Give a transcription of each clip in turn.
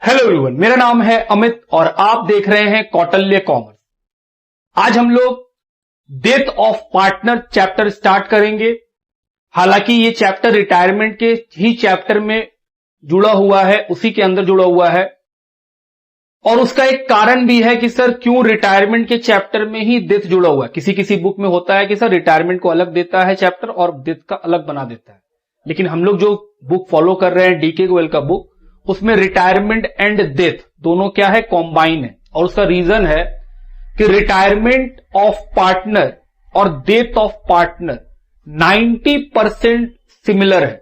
Hello everyone, मेरा नाम है अमित और आप देख रहे हैं कौटिल्य कॉमर्स। आज हम लोग death of partner chapter start करेंगे। हालांकि ये चैप्टर रिटायरमेंट के ही चैप्टर में जुड़ा हुआ है, उसी के अंदर जुड़ा हुआ है और उसका एक कारण भी है कि सर क्यों रिटायरमेंट के चैप्टर में ही डेथ जुड़ा हुआ है। किसी किसी बुक में होता है कि सर रिटायरमेंट को अलग देता है चैप्टर और डेथ का अलग बना देता है, लेकिन हम लोग जो बुक फॉलो कर रहे हैं डीके गोयल का बुक, उसमें रिटायरमेंट एंड डेथ दोनों क्या है, कॉम्बाइन है। और उसका रीजन है कि रिटायरमेंट ऑफ पार्टनर और डेथ ऑफ पार्टनर 90% सिमिलर है।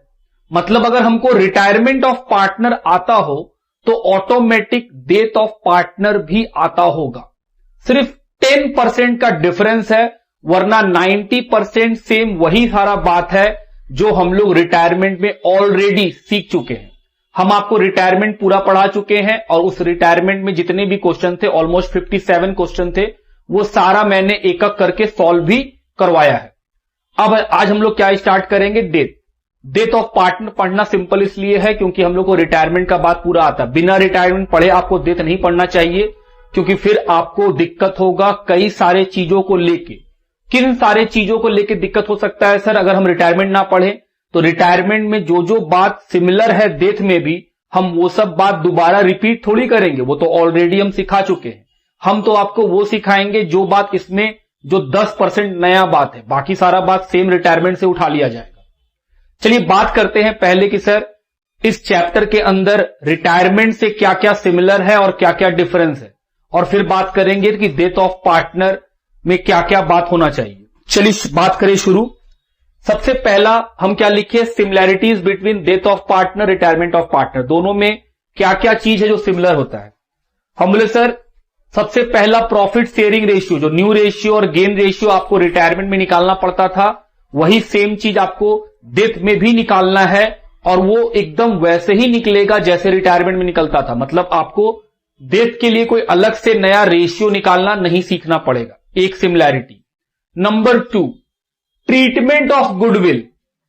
मतलब अगर हमको रिटायरमेंट ऑफ पार्टनर आता हो तो ऑटोमेटिक डेथ ऑफ पार्टनर भी आता होगा। सिर्फ 10% का डिफरेंस है, वरना 90% सेम वही सारा बात है जो हम लोग रिटायरमेंट में ऑलरेडी सीख चुके हैं। हम आपको रिटायरमेंट पूरा पढ़ा चुके हैं और उस रिटायरमेंट में जितने भी क्वेश्चन थे, ऑलमोस्ट 57 क्वेश्चन थे, वो सारा मैंने एक एक करके सॉल्व भी करवाया है। अब आज हम लोग क्या स्टार्ट करेंगे, डेथ ऑफ पार्टनर। पढ़ना सिंपल इसलिए है क्योंकि हम लोग को रिटायरमेंट का बात पूरा आता है। बिना रिटायरमेंट पढ़े आपको डेथ नहीं पढ़ना चाहिए, क्योंकि फिर आपको दिक्कत होगा कई सारे चीजों को लेके। किन सारे चीजों को लेके दिक्कत हो सकता है सर अगर हम रिटायरमेंट ना पढ़े? तो रिटायरमेंट में जो जो बात सिमिलर है डेथ में भी, हम वो सब बात दोबारा रिपीट थोड़ी करेंगे, वो तो ऑलरेडी हम सिखा चुके हैं। हम तो आपको वो सिखाएंगे जो बात इसमें जो 10% नया बात है, बाकी सारा बात सेम रिटायरमेंट से उठा लिया जाएगा। चलिए बात करते हैं पहले कि सर इस चैप्टर के अंदर रिटायरमेंट से क्या क्या सिमिलर है और क्या क्या डिफरेंस है, और फिर बात करेंगे कि डेथ ऑफ पार्टनर में क्या क्या बात होना चाहिए। चलिए बात करें शुरू। सबसे पहला हम क्या लिखे, similarities between death of partner, retirement of partner, दोनों में क्या क्या चीज है जो सिमिलर होता है। हम बोले सर सबसे पहला प्रॉफिट शेयरिंग रेशियो, जो न्यू रेशियो और गेन रेशियो आपको रिटायरमेंट में निकालना पड़ता था, वही सेम चीज आपको डेथ में भी निकालना है और वो एकदम वैसे ही निकलेगा जैसे रिटायरमेंट में निकलता था। मतलब आपको डेथ के लिए कोई अलग से नया रेशियो निकालना नहीं सीखना पड़ेगा। एक similarity. Number 2, treatment of goodwill,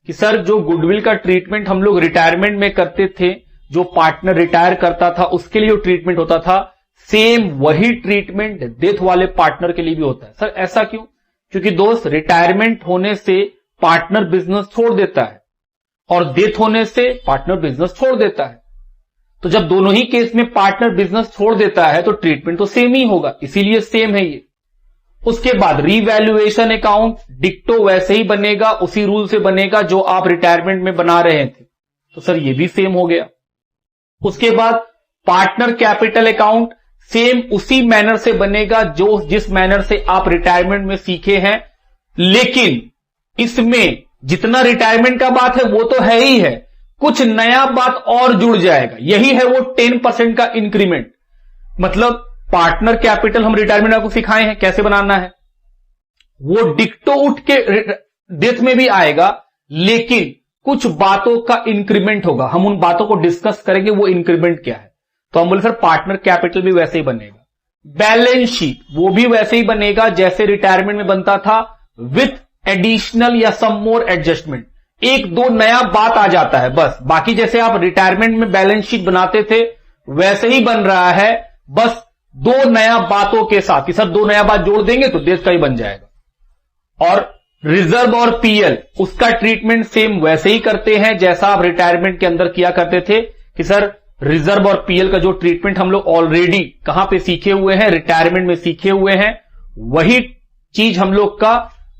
कि सर जो गुडविल का ट्रीटमेंट हम लोग रिटायरमेंट में करते थे, जो पार्टनर रिटायर करता था उसके लिए जो ट्रीटमेंट होता था, सेम वही ट्रीटमेंट डेथ वाले पार्टनर के लिए भी होता है। सर ऐसा क्यों? क्योंकि दोस्त रिटायरमेंट होने से पार्टनर बिजनेस छोड़ देता है और डेथ होने से पार्टनर बिजनेस छोड़ देता है। तो जब दोनों ही केस में पार्टनर बिजनेस छोड़ देता है तो ट्रीटमेंट तो सेम ही होगा, इसीलिए सेम है ये। उसके बाद रीवैल्यूएशन अकाउंट डिक्टो वैसे ही बनेगा, उसी रूल से बनेगा जो आप रिटायरमेंट में बना रहे थे, तो सर ये भी सेम हो गया। उसके बाद पार्टनर कैपिटल अकाउंट सेम उसी मैनर से बनेगा जो जिस मैनर से आप रिटायरमेंट में सीखे हैं, लेकिन इसमें जितना रिटायरमेंट का बात है वो तो है ही है, कुछ नया बात और जुड़ जाएगा। यही है वो 10% का इंक्रीमेंट। मतलब पार्टनर कैपिटल हम रिटायरमेंट आपको सिखाए हैं कैसे बनाना है, वो डिक्टो उठ के डेथ में भी आएगा, लेकिन कुछ बातों का इंक्रीमेंट होगा। हम उन बातों को डिस्कस करेंगे वो इंक्रीमेंट क्या है। तो हम बोले सर पार्टनर कैपिटल भी वैसे ही बनेगा, बैलेंस शीट वो भी वैसे ही बनेगा जैसे रिटायरमेंट में बनता था, विथ एडिशनल या सम मोर एडजस्टमेंट। एक दो नया बात आ जाता है बस, बाकी जैसे आप रिटायरमेंट में बैलेंस शीट बनाते थे वैसे ही बन रहा है, बस दो नया बातों के साथ कि सर दो नया बात जोड़ देंगे तो डेथ का ही बन जाएगा। और रिजर्व और पीएल उसका ट्रीटमेंट सेम वैसे ही करते हैं जैसा आप रिटायरमेंट के अंदर किया करते थे, कि सर रिजर्व और पीएल का जो ट्रीटमेंट हम लोग ऑलरेडी कहां पे सीखे हुए हैं, रिटायरमेंट में सीखे हुए हैं, वही चीज हम लोग का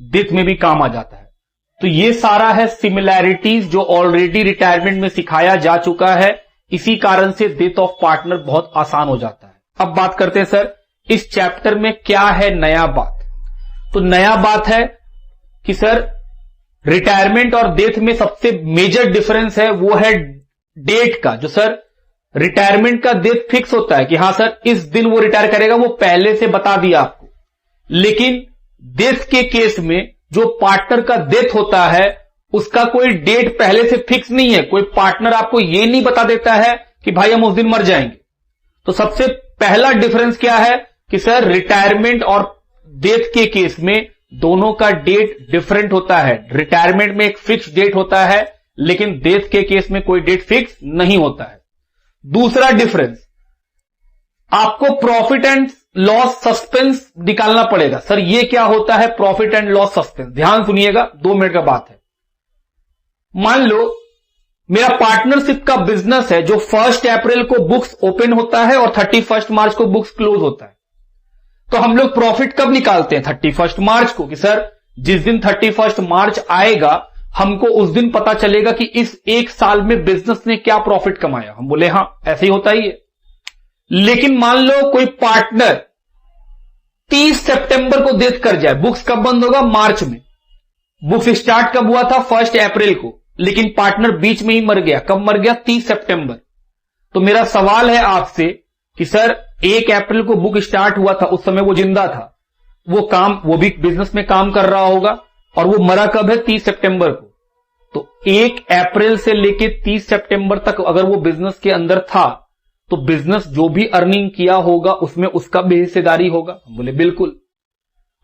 डेथ में भी काम आ जाता है। तो ये सारा है सिमिलैरिटीज जो ऑलरेडी रिटायरमेंट में सिखाया जा चुका है, इसी कारण से डेथ ऑफ पार्टनर बहुत आसान हो जाता है। अब बात करते हैं सर इस चैप्टर में क्या है नया बात। तो नया बात है कि सर रिटायरमेंट और डेथ में सबसे मेजर डिफरेंस है वो है डेट का। जो सर रिटायरमेंट का डेट फिक्स होता है कि हां सर इस दिन वो रिटायर करेगा, वो पहले से बता दिया आपको। लेकिन डेथ के केस में जो पार्टनर का डेथ होता है उसका कोई डेट पहले से फिक्स नहीं है। कोई पार्टनर आपको ये नहीं बता देता है कि भाई हम उस दिन मर जाएंगे। तो सबसे पहला डिफरेंस क्या है कि सर रिटायरमेंट और डेथ के केस में दोनों का डेट डिफरेंट होता है। रिटायरमेंट में एक फिक्स डेट होता है, लेकिन डेथ के केस में कोई डेट फिक्स नहीं होता है। दूसरा डिफरेंस, आपको प्रॉफिट एंड लॉस सस्पेंस निकालना पड़ेगा। सर ये क्या होता है प्रॉफिट एंड लॉस सस्पेंस? ध्यान सुनिएगा, 2 मिनट का बात है। मान लो मेरा पार्टनरशिप का बिजनेस है जो 1 अप्रैल को बुक्स ओपन होता है और 31 मार्च को बुक्स क्लोज होता है। तो हम लोग प्रॉफिट कब निकालते हैं? 31 मार्च को, कि सर जिस दिन 31 मार्च आएगा हमको उस दिन पता चलेगा कि इस 1 साल में बिजनेस ने क्या प्रॉफिट कमाया। हम बोले हां ऐसे ही होता ही है। लेकिन मान लो कोई पार्टनर 30 सितंबर को डेथ कर जाए, बुक्स कब बंद होगा? मार्च में। बुक्स स्टार्ट कब हुआ था? 1 अप्रैल को, लेकिन पार्टनर बीच में ही मर गया। कब मर गया? 30 सितंबर। तो मेरा सवाल है आपसे कि सर 1 अप्रैल को बुक स्टार्ट हुआ था, उस समय वो जिंदा था, वो भी बिजनेस में काम कर रहा होगा, और वो मरा कब है? 30 सितंबर को। तो 1 अप्रैल से लेके 30 सितंबर तक अगर वो बिजनेस के अंदर था तो बिजनेस जो भी अर्निंग किया होगा उसमें उसका भी हिस्सेदारी होगा। हम बोले बिल्कुल।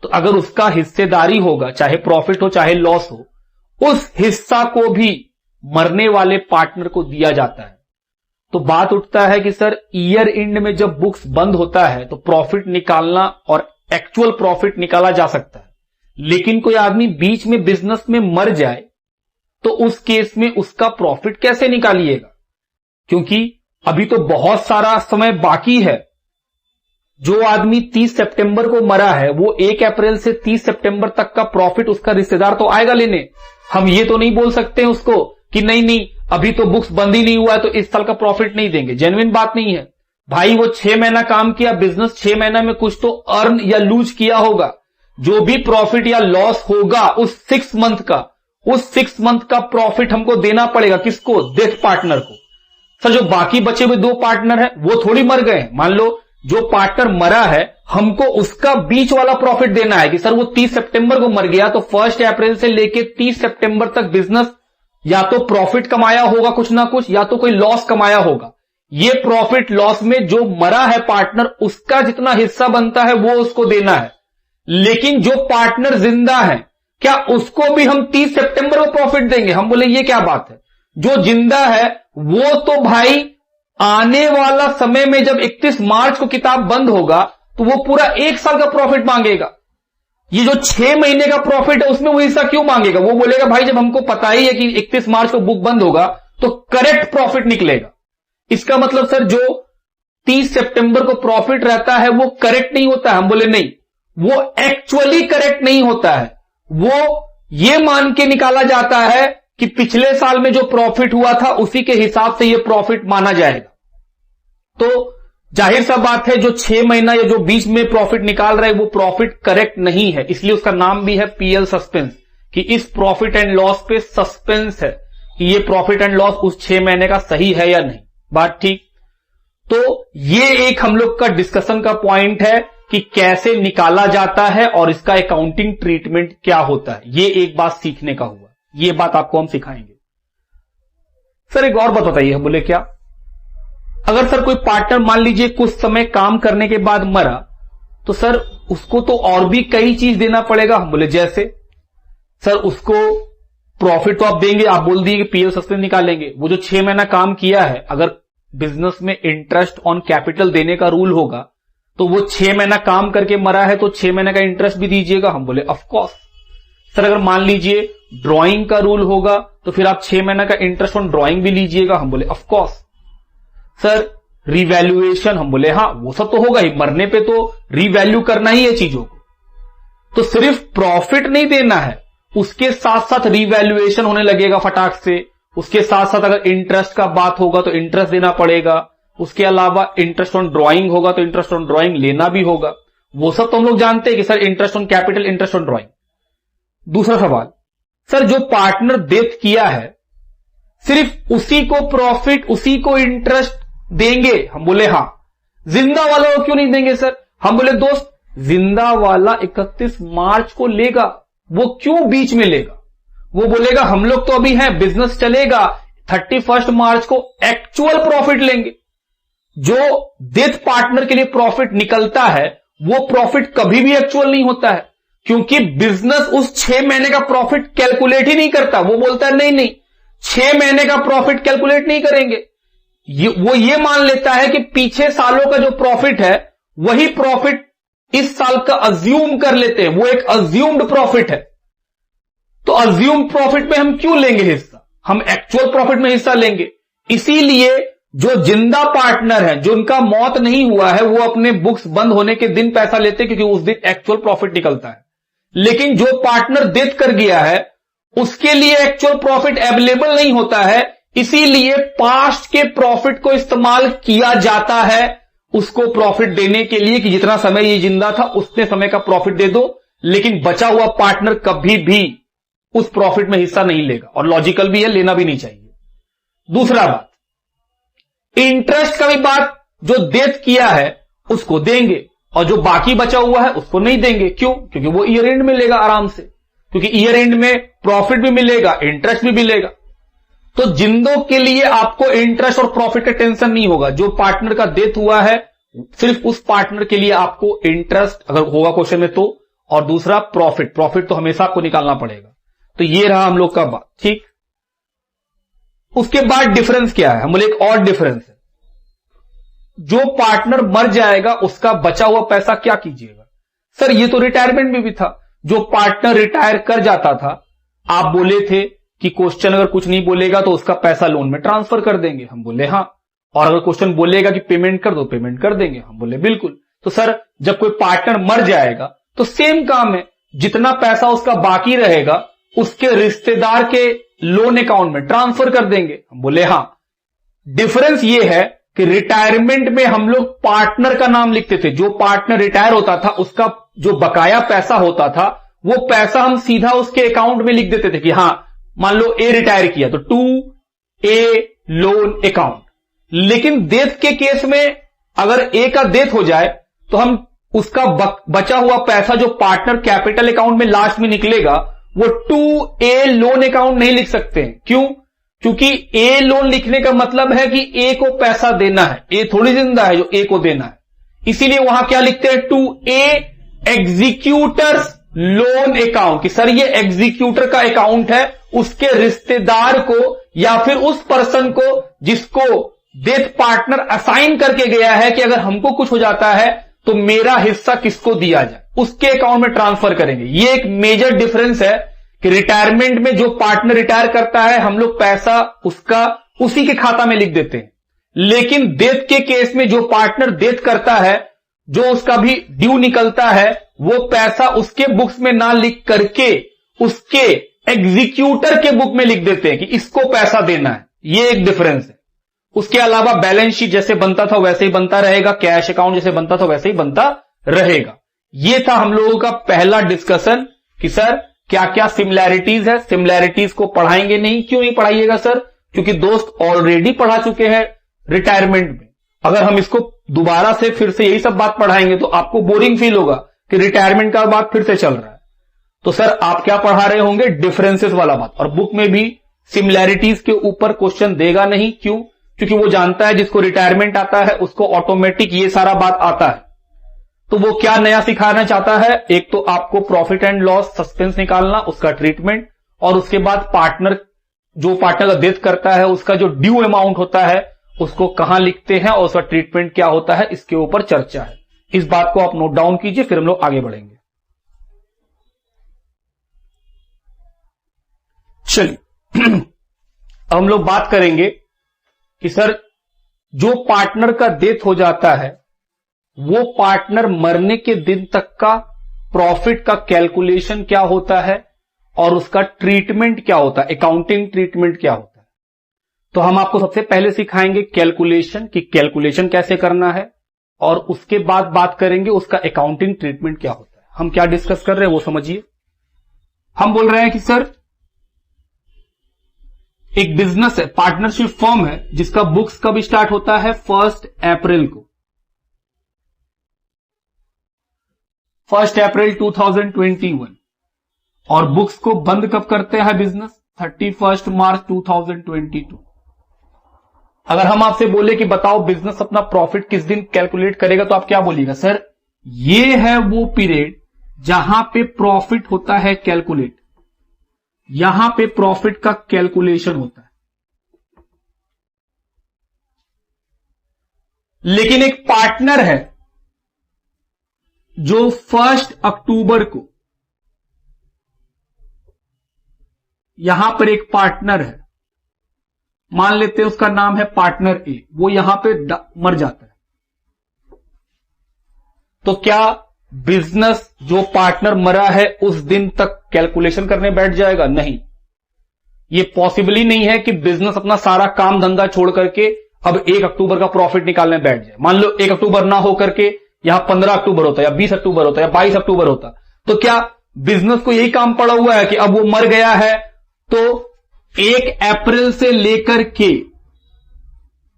तो अगर उसका हिस्सेदारी होगा, चाहे प्रॉफिट हो चाहे लॉस हो, उस हिस्सा को भी मरने वाले पार्टनर को दिया जाता है। तो बात उठता है कि सर ईयर एंड में जब बुक्स बंद होता है तो प्रॉफिट निकालना और एक्चुअल प्रॉफिट निकाला जा सकता है, लेकिन कोई आदमी बीच में बिजनेस में मर जाए तो उस केस में उसका प्रॉफिट कैसे निकालिएगा? क्योंकि अभी तो बहुत सारा समय बाकी है। जो आदमी 30 सितंबर को मरा है वो 1 अप्रैल से 30 सितंबर तक का प्रॉफिट उसका रिश्तेदार तो आएगा लेने। हम ये तो नहीं बोल सकते हैं उसको कि नहीं अभी तो बुक्स बंद ही नहीं हुआ है तो इस साल का प्रॉफिट नहीं देंगे। जेन्युइन बात नहीं है भाई। वो 6 महीना काम किया, बिजनेस 6 महीना में कुछ तो अर्न या लूज किया होगा। जो भी प्रॉफिट या लॉस होगा उस 6 मंथ का प्रॉफिट हमको देना पड़ेगा। किसको? डेथ पार्टनर को। सर जो बाकी बचे हुए 2 पार्टनर हैं वो थोड़ी मर गए। मान लो जो पार्टनर मरा है हमको उसका बीच वाला प्रॉफिट देना है कि सर वो 30 सितंबर को मर गया तो 1 अप्रैल से लेके 30 सितंबर तक बिजनेस या तो प्रॉफिट कमाया होगा कुछ ना कुछ, या तो कोई लॉस कमाया होगा। ये प्रॉफिट लॉस में जो मरा है पार्टनर उसका जितना हिस्सा बनता है वो उसको देना है। लेकिन जो पार्टनर जिंदा है क्या उसको भी हम 30 सितंबर को प्रॉफिट देंगे? हम बोले ये क्या बात है। जो जिंदा है वो तो भाई आने वाला समय में जब 31 मार्च को किताब बंद होगा तो वो पूरा 1 साल का प्रॉफिट मांगेगा। ये जो 6 महीने का प्रॉफिट है उसमें वो हिस्सा क्यों मांगेगा? वो बोलेगा भाई जब हमको पता ही है कि 31 मार्च को बुक बंद होगा तो करेक्ट प्रॉफिट निकलेगा। इसका मतलब सर जो 30 सितंबर को प्रॉफिट रहता है वो करेक्ट नहीं होता है। हम बोले नहीं, वो एक्चुअली करेक्ट नहीं होता है। वो ये मान के निकाला जाता है कि पिछले साल में जो प्रॉफिट हुआ था उसी के हिसाब से ये प्रॉफिट माना जाएगा। तो जाहिर सा बात है जो 6 महीना या जो बीच में प्रॉफिट निकाल रहा है वो प्रॉफिट करेक्ट नहीं है। इसलिए उसका नाम भी है पीएल सस्पेंस, कि इस प्रॉफिट एंड लॉस पे सस्पेंस है कि ये प्रॉफिट एंड लॉस उस 6 महीने का सही है या नहीं। बात ठीक। तो ये एक हम लोग का डिस्कशन का पॉइंट है कि कैसे निकाला जाता है और इसका अकाउंटिंग ट्रीटमेंट क्या होता है। ये एक बात सीखने का हुआ, ये बात आपको हम सिखाएंगे। सर एक और बात बताइए। बोले क्या? अगर सर कोई पार्टनर मान लीजिए कुछ समय काम करने के बाद मरा तो सर उसको तो और भी कई चीज देना पड़ेगा। हम बोले जैसे? सर उसको प्रॉफिट तो आप देंगे, आप बोल दिए कि पीएल सस्पेंस निकालेंगे। वो जो 6 महीना काम किया है अगर बिजनेस में इंटरेस्ट ऑन कैपिटल देने का रूल होगा तो वो 6 महीना काम करके मरा है तो 6 महीने का इंटरेस्ट भी दीजिएगा। हम बोले ऑफ कोर्स। सर अगर मान लीजिए ड्राइंग का रूल होगा तो फिर आप 6 महीना का इंटरेस्ट ऑन ड्राइंग भी लीजिएगा। हम बोले ऑफ कोर्स। Sir revaluation? हम बोले हां वो सब तो होगा ही, मरने पे तो रिवैल्यू करना ही है चीजों को। तो सिर्फ प्रॉफिट नहीं देना है, उसके साथ साथ रिवैल्यूएशन होने लगेगा फटाक से। उसके साथ साथ अगर इंटरेस्ट का बात होगा तो इंटरेस्ट देना पड़ेगा। उसके अलावा इंटरेस्ट ऑन ड्राइंग होगा तो इंटरेस्ट ऑन ड्राइंग लेना भी होगा। वो सब तो हम लोग जानते हैं कि sir interest on capital, interest on drawing. दूसरा सवाल, सर जो पार्टनर डेथ किया है सिर्फ उसी को प्रॉफिट उसी को इंटरेस्ट देंगे? हम बोले हां। जिंदा वाला को क्यों नहीं देंगे सर? हम बोले दोस्त जिंदा वाला 31 मार्च को लेगा, वो क्यों बीच में लेगा? वो बोलेगा हम लोग तो अभी हैं, बिजनेस चलेगा, 31 मार्च को एक्चुअल प्रॉफिट लेंगे। जो डेथ पार्टनर के लिए प्रॉफिट निकलता है वो प्रॉफिट कभी भी एक्चुअल नहीं होता है, क्योंकि बिजनेस उस 6 महीने का प्रॉफिट कैलकुलेट ही नहीं करता। वो बोलता है नहीं 6 महीने का प्रॉफिट कैलकुलेट नहीं करेंगे। वो ये मान लेता है कि पीछे सालों का जो प्रॉफिट है वही प्रॉफिट इस साल का अज्यूम कर लेते हैं, वो एक अज्यूम्ड प्रॉफिट है। तो अज्यूम्ड प्रॉफिट में हम क्यों लेंगे हिस्सा, हम एक्चुअल प्रॉफिट में हिस्सा लेंगे। इसीलिए जो जिंदा पार्टनर है, जो उनका मौत नहीं हुआ है, वो अपने बुक्स बंद होने के दिन पैसा लेते हैं, क्योंकि उस दिन एक्चुअल प्रॉफिट निकलता है। लेकिन जो पार्टनर डेथ कर गया है उसके लिए एक्चुअल प्रॉफिट अवेलेबल नहीं होता है, इसीलिए पास्ट के प्रॉफिट को इस्तेमाल किया जाता है उसको प्रॉफिट देने के लिए, कि जितना समय ये जिंदा था उतने समय का प्रॉफिट दे दो। लेकिन बचा हुआ पार्टनर कभी भी उस प्रॉफिट में हिस्सा नहीं लेगा, और लॉजिकल भी है, लेना भी नहीं चाहिए। दूसरा बात, इंटरेस्ट का भी बात, जो डेथ किया है उसको देंगे और जो बाकी बचा हुआ है उसको नहीं देंगे। क्यों? क्योंकि वो ईयर एंड मिलेगा आराम से, क्योंकि ईयर एंड में प्रॉफिट भी मिलेगा, इंटरेस्ट भी मिलेगा। तो जिंदों के लिए आपको इंटरेस्ट और प्रॉफिट का टेंशन नहीं होगा। जो पार्टनर का डेथ हुआ है सिर्फ उस पार्टनर के लिए आपको इंटरेस्ट अगर होगा क्वेश्चन में तो, और दूसरा प्रॉफिट तो हमेशा आपको निकालना पड़ेगा। तो ये रहा हम लोग का बात, ठीक। उसके बाद डिफरेंस क्या है, हम बोले एक और डिफरेंस है, जो पार्टनर मर जाएगा उसका बचा हुआ पैसा क्या कीजिएगा। सर ये तो रिटायरमेंट में भी था, जो पार्टनर रिटायर कर जाता था, आप बोले थे कि क्वेश्चन अगर कुछ नहीं बोलेगा तो उसका पैसा लोन में ट्रांसफर कर देंगे, हम बोले हां। और अगर क्वेश्चन बोलेगा कि पेमेंट कर दो, पेमेंट कर देंगे, हम बोले बिल्कुल। तो सर जब कोई पार्टनर मर जाएगा तो सेम काम है, जितना पैसा उसका बाकी रहेगा उसके रिश्तेदार के लोन अकाउंट में ट्रांसफर कर देंगे, हम बोले हां। डिफरेंस यह है कि रिटायरमेंट में हम लोग पार्टनर का नाम लिखते थे, जो पार्टनर रिटायर होता था उसका जो बकाया पैसा होता था वो पैसा हम सीधा उसके अकाउंट में लिख देते थे कि हां मान लो ए रिटायर किया तो 2A लोन अकाउंट। लेकिन डेथ के केस में अगर ए का डेथ हो जाए तो हम उसका बचा हुआ पैसा जो पार्टनर कैपिटल अकाउंट में लास्ट में निकलेगा वो 2A लोन अकाउंट नहीं लिख सकते हैं। क्यों? क्योंकि ए लोन लिखने का मतलब है कि ए को पैसा देना है, ए थोड़ी जिंदा है जो ए को देना है। इसीलिए वहां क्या लिखते हैं, 2A एग्जीक्यूटर्स लोन अकाउंट, कि सर ये एग्जीक्यूटर का अकाउंट है, उसके रिश्तेदार को या फिर उस पर्सन को जिसको डेथ पार्टनर असाइन करके गया है कि अगर हमको कुछ हो जाता है तो मेरा हिस्सा किसको दिया जाए, उसके अकाउंट में ट्रांसफर करेंगे। ये एक मेजर डिफरेंस है कि रिटायरमेंट में जो पार्टनर रिटायर करता है हम लोग पैसा उसका उसी के खाता में लिख देते हैं, लेकिन डेथ के केस में जो पार्टनर डेथ करता है, जो उसका भी ड्यू निकलता है, वो पैसा उसके बुक्स में ना लिख करके उसके एग्जीक्यूटर के बुक में लिख देते हैं कि इसको पैसा देना है। ये एक डिफरेंस है। उसके अलावा बैलेंस शीट जैसे बनता था वैसे ही बनता रहेगा, कैश अकाउंट जैसे बनता था वैसे ही बनता रहेगा। ये था हम लोगों का पहला डिस्कशन कि सर क्या क्या सिमिलैरिटीज है। सिमिलैरिटीज को पढ़ाएंगे नहीं, क्यों नहीं पढ़ाइएगा सर? क्योंकि दोस्त ऑलरेडी पढ़ा चुके हैं रिटायरमेंट में। अगर हम इसको दोबारा से फिर से यही सब बात पढ़ाएंगे तो आपको बोरिंग फील होगा कि रिटायरमेंट का बात फिर से चल रहा है। तो सर आप क्या पढ़ा रहे होंगे, डिफरेंसेस वाला बात। और बुक में भी सिमिलैरिटीज के ऊपर क्वेश्चन देगा नहीं। क्यों? क्योंकि वो जानता है जिसको रिटायरमेंट आता है उसको ऑटोमेटिक ये सारा बात आता है। तो वो क्या नया सिखाना चाहता है, एक तो आपको प्रॉफिट एंड लॉस सस्पेंस निकालना, उसका ट्रीटमेंट, और उसके बाद पार्टनर जो पार्टनर का डेथ करता है उसका जो ड्यू अमाउंट होता है उसको कहां लिखते हैं और उसका ट्रीटमेंट क्या होता है, इसके ऊपर चर्चा है। इस बात को आप नोट डाउन कीजिए, फिर हम लोग आगे बढ़ेंगे। चलिए अब हम लोग बात करेंगे कि सर जो पार्टनर का डेथ हो जाता है वो पार्टनर मरने के दिन तक का प्रॉफिट का कैलकुलेशन क्या होता है और उसका ट्रीटमेंट क्या होता है, अकाउंटिंग ट्रीटमेंट क्या होता है। तो हम आपको सबसे पहले सिखाएंगे कैलकुलेशन, कि कैलकुलेशन कैसे करना है, और उसके बाद बात करेंगे उसका अकाउंटिंग ट्रीटमेंट क्या होता है। हम क्या डिस्कस कर रहे हैं वो समझिए। हम बोल रहे हैं कि सर एक बिजनेस है, पार्टनरशिप फर्म है, जिसका बुक्स कब स्टार्ट होता है, 1 अप्रैल को, 1 अप्रैल 2021, और बुक्स को बंद कब करते हैं बिजनेस, 31 मार्च 2022। अगर हम आपसे बोले कि बताओ बिजनेस अपना प्रॉफिट किस दिन कैलकुलेट करेगा, तो आप क्या बोलिएगा, सर ये है वो पीरियड जहां पे प्रॉफिट होता है कैलकुलेट, यहां पे प्रॉफिट का कैलकुलेशन होता है। लेकिन एक पार्टनर है जो 1 अक्टूबर को, यहां पर एक पार्टनर है, मान लेते हैं उसका नाम है पार्टनर ए, वो यहां पे मर जाता है, तो क्या बिजनेस जो पार्टनर मरा है उस दिन तक कैलकुलेशन करने बैठ जाएगा? नहीं, ये पॉसिबल ही नहीं है कि बिजनेस अपना सारा काम धंधा छोड़ करके अब 1 अक्टूबर का प्रॉफिट निकालने बैठ जाए। मान लो 1 अक्टूबर ना हो करके यहां 15 अक्टूबर होता, या 20 अक्टूबर होता, या 22 अक्टूबर होता, तो क्या बिजनेस को यही काम पड़ा हुआ है कि अब वो मर गया है तो 1 अप्रैल से लेकर के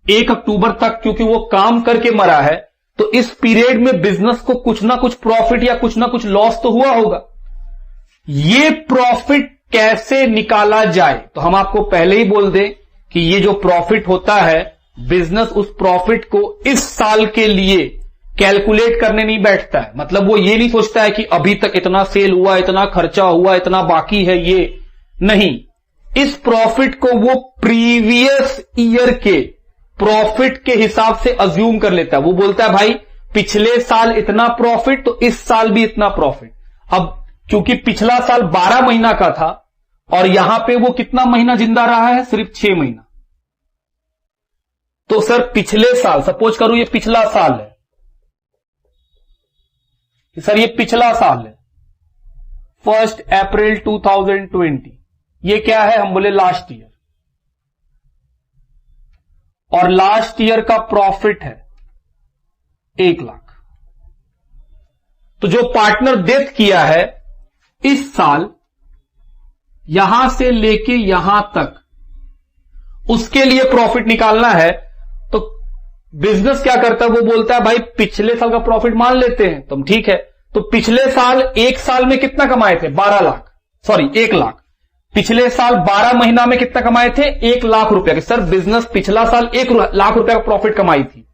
1 अक्टूबर तक क्योंकि वो काम करके मरा है, तो इस पीरियड में बिजनेस को कुछ ना कुछ प्रॉफिट या कुछ ना कुछ लॉस तो हुआ होगा। ये प्रॉफिट कैसे निकाला जाए? तो हम आपको पहले ही बोल दें कि ये जो प्रॉफिट होता है, बिजनेस उस प्रॉफिट को इस साल के लिए कैलकुलेट करने नहीं बैठता है। मतलब वो ये नहीं सोचता है कि अभी तक इतना सेल हुआ, इतना खर्चा हुआ, इतना बाकी है, ये नहीं। इस प्रॉफिट को वो प्रीवियस ईयर के प्रॉफिट के हिसाब से अज्यूम कर लेता है। वो बोलता है भाई पिछले साल इतना प्रॉफिट तो इस साल भी इतना प्रॉफिट। अब क्योंकि पिछला साल 12 महीना का था और यहां पे वो कितना महीना जिंदा रहा है? सिर्फ 6 महीना। तो सर पिछले साल, सपोज करूं ये पिछला साल है, सर ये पिछला साल है 1 अप्रैल 2020, ये क्या है? हम बोले लास्ट ईयर, और लास्ट ईयर का प्रॉफिट है 1 लाख। तो जो पार्टनर डेथ किया है इस साल, यहां से लेके यहां तक उसके लिए प्रॉफिट निकालना है, तो बिजनेस क्या करता है? वो बोलता है भाई पिछले साल का प्रॉफिट मान लेते हैं, तो ठीक है। तो पिछले साल, एक साल में कितना कमाए थे? 12 लाख, सॉरी 1 लाख। पिछले साल 12 महीना में कितना कमाए थे? 1 लाख रुपया। सर बिजनेस पिछला साल 1 लाख रुपया का प्रॉफिट कमाई थी,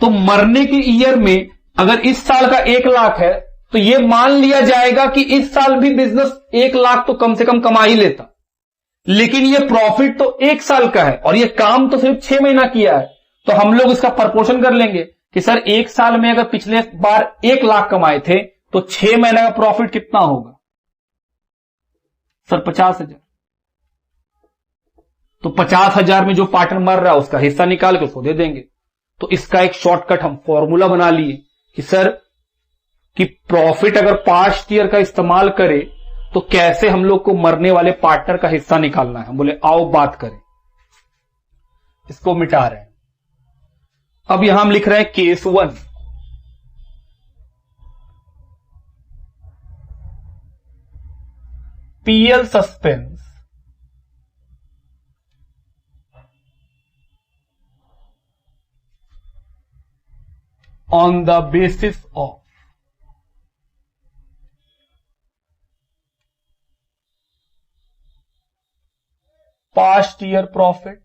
तो मरने के ईयर में अगर इस साल का 1 लाख है तो यह मान लिया जाएगा कि इस साल भी बिजनेस 1 लाख तो कम से कम कमा ही लेता। लेकिन यह प्रॉफिट तो 1 साल का है और यह काम तो सिर्फ 6 महीना किया है, तो हम लोग इसका प्रपोर्शन कर लेंगे कि सर 1 साल में अगर पिछले बार 1 लाख कमाए थे तो 6 महीने का प्रॉफिट कितना होगा? सर 50,000। तो 50,000 में जो पार्टनर मर रहा है उसका हिस्सा निकाल के उसको दे देंगे। तो इसका एक शॉर्टकट हम फॉर्मूला बना लिए कि सर कि प्रॉफिट अगर पास्ट ईयर का इस्तेमाल करे तो कैसे हम लोग को मरने वाले पार्टनर का हिस्सा निकालना है। हम बोले आओ बात करें। इसको मिटा रहे हैं। अब यहां हम लिख रहे हैं case 1। PL suspense on the basis of past year profit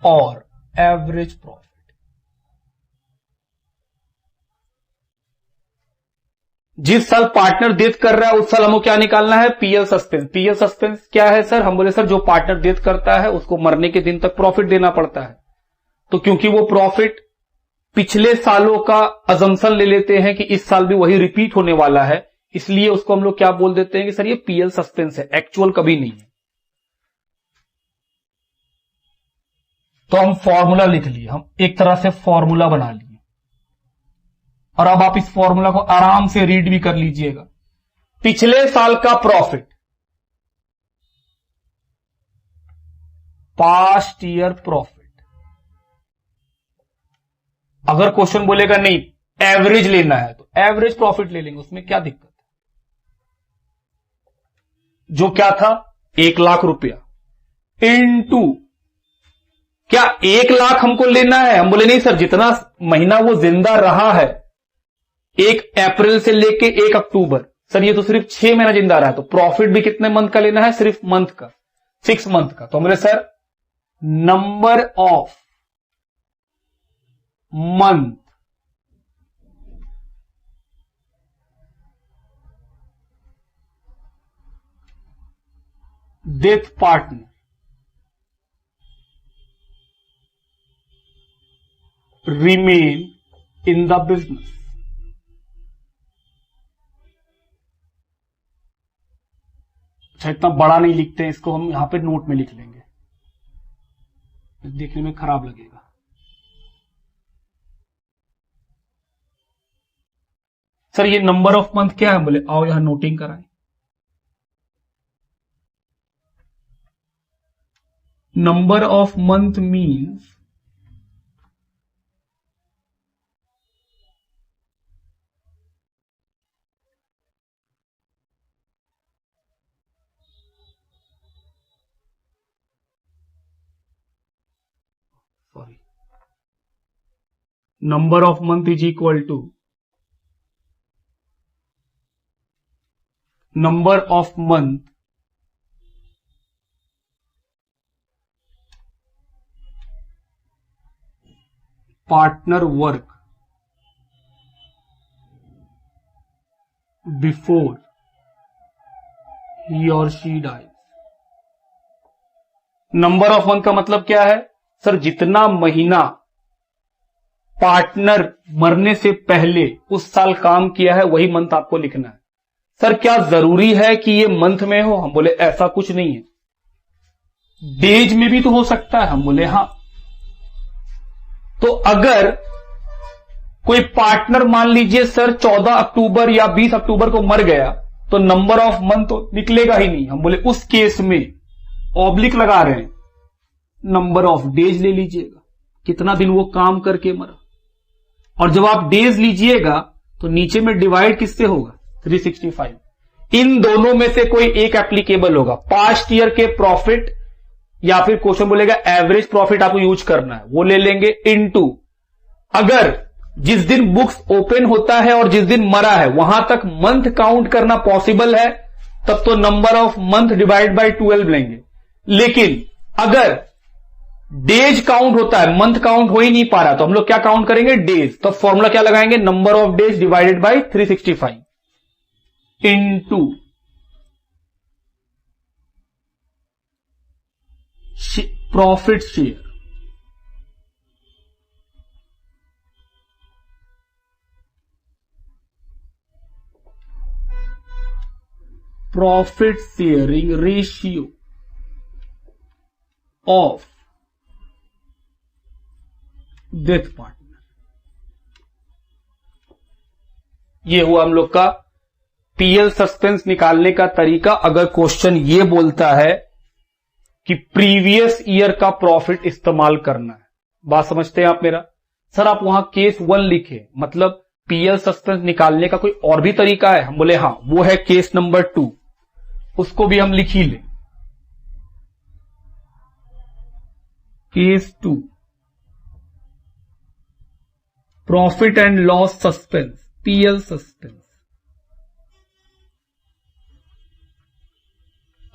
और एवरेज प्रॉफिट। जिस साल पार्टनर डेथ कर रहा है उस साल हमको क्या निकालना है? PL suspense. पीएल सस्पेंस क्या है सर? हम बोले सर जो पार्टनर डेथ करता है उसको मरने के दिन तक प्रॉफिट देना पड़ता है। तो क्योंकि वो प्रॉफिट पिछले सालों का अजम्पशन ले लेते हैं कि इस साल भी वही रिपीट होने वाला है, इसलिए उसको हम लोग क्या बोल देते हैं कि सर ये पीएल सस्पेंस है, एक्चुअल कभी नहीं है। तो हम फॉर्मूला लिख लिए, हम एक तरह से फॉर्मूला बना लिए, और अब आप इस फॉर्मूला को आराम से रीड भी कर लीजिएगा। पिछले साल का प्रॉफिट, पास्ट ईयर प्रॉफिट। अगर क्वेश्चन बोलेगा नहीं एवरेज लेना है तो एवरेज प्रॉफिट ले लेंगे, उसमें क्या दिक्कत है। जो क्या था 1 लाख रुपया इनटू, क्या 1 लाख हमको लेना है? हम बोले नहीं सर, जितना महीना वो जिंदा रहा है 1 अप्रैल से लेके 1 अक्टूबर, सर ये तो सिर्फ 6 महीना जिंदा रहा है, तो प्रॉफिट भी कितने मंथ का लेना है? सिर्फ मंथ का, 6 मंथ का। तो हम बोले sir number of month death partner remain in the business. अच्छा, इतना बड़ा नहीं लिखते हैं इसको, हम यहां पे नोट में लिख लेंगे, देखने में खराब लगेगा। सर ये नंबर ऑफ मंथ क्या है? बोले आओ यहां नोटिंग कराएं। Number of month means number of month is equal to number of month partner work before he or she dies। Number of month का मतलब क्या है? सर जितना महीना पार्टनर मरने से पहले उस साल काम किया है वही मंथ आपको लिखना है। सर क्या जरूरी है कि ये मंथ में हो? हम बोले ऐसा कुछ नहीं है, डेज में भी तो हो सकता है। हम बोले हां। तो अगर कोई पार्टनर मान लीजिए सर 14 अक्टूबर या 20 अक्टूबर को मर गया तो नंबर ऑफ मंथ तो निकलेगा ही नहीं। हम बोले उस केस में ऑब्लिक लगा रहे हैं, नंबर ऑफ डेज ले लीजिएगा, कितना दिन वो काम करके मरा। और जब आप डेज लीजिएगा तो नीचे में डिवाइड किससे होगा? 365। इन दोनों में से कोई एक एप्लीकेबल होगा। पास्ट ईयर के प्रॉफिट या फिर क्वेश्चन बोलेगा एवरेज प्रॉफिट आपको यूज करना है, वो ले लेंगे इनटू अगर जिस दिन बुक्स ओपन होता है और जिस दिन मरा है वहां तक मंथ काउंट करना पॉसिबल है तब तो number of month divide by 12 लेंगे। लेकिन अगर डेज काउंट होता है, मंथ काउंट हो ही नहीं पा रहा, तो हम लोग क्या काउंट करेंगे? डेज। तो फॉर्मूला क्या लगाएंगे? Number of days divided by 365 into profit share. Profit sharing ratio of death partner. ये हुआ हम लोग का पीएल सस्पेंस निकालने का तरीका। अगर क्वेश्चन ये बोलता है कि प्रीवियस ईयर का प्रॉफिट इस्तेमाल करना है, बात समझते हैं आप मेरा? सर आप वहां केस 1 लिखे, मतलब पीएल सस्पेंस निकालने का कोई और भी तरीका है? हम बोले हां, वो है केस नंबर 2, उसको भी हम लिख ही लें। Case 2 profit and loss suspense, PL suspense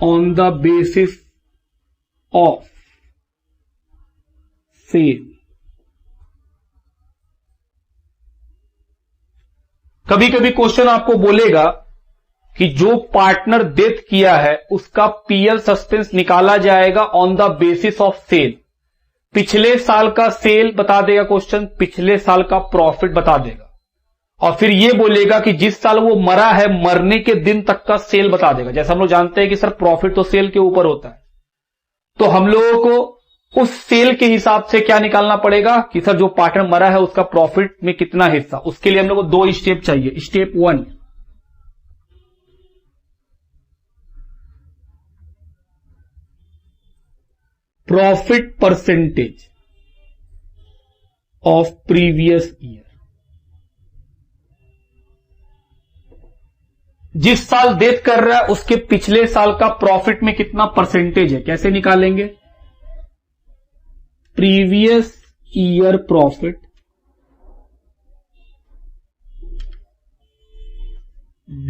on the basis of sale. कभी कभी क्वेश्चन आपको बोलेगा कि जो पार्टनर डेथ किया है उसका पीएल सस्पेंस निकाला जाएगा on the basis of sale. पिछले साल का सेल बता देगा क्वेश्चन, पिछले साल का प्रॉफिट बता देगा, और फिर ये बोलेगा कि जिस साल वो मरा है मरने के दिन तक का सेल बता देगा। जैसा हम लोग जानते हैं कि सर प्रॉफिट तो सेल के ऊपर होता है, तो हम लोगों को उस सेल के हिसाब से क्या निकालना पड़ेगा कि सर जो पार्टनर मरा है उसका प्रॉफिट में कितना हिस्सा। उसके लिए हम लोग को 2 स्टेप चाहिए। Step 1, profit percentage of previous year. जिस साल डेथ कर रहा है उसके पिछले साल का प्रॉफिट में कितना परसेंटेज है, कैसे निकालेंगे? Previous year profit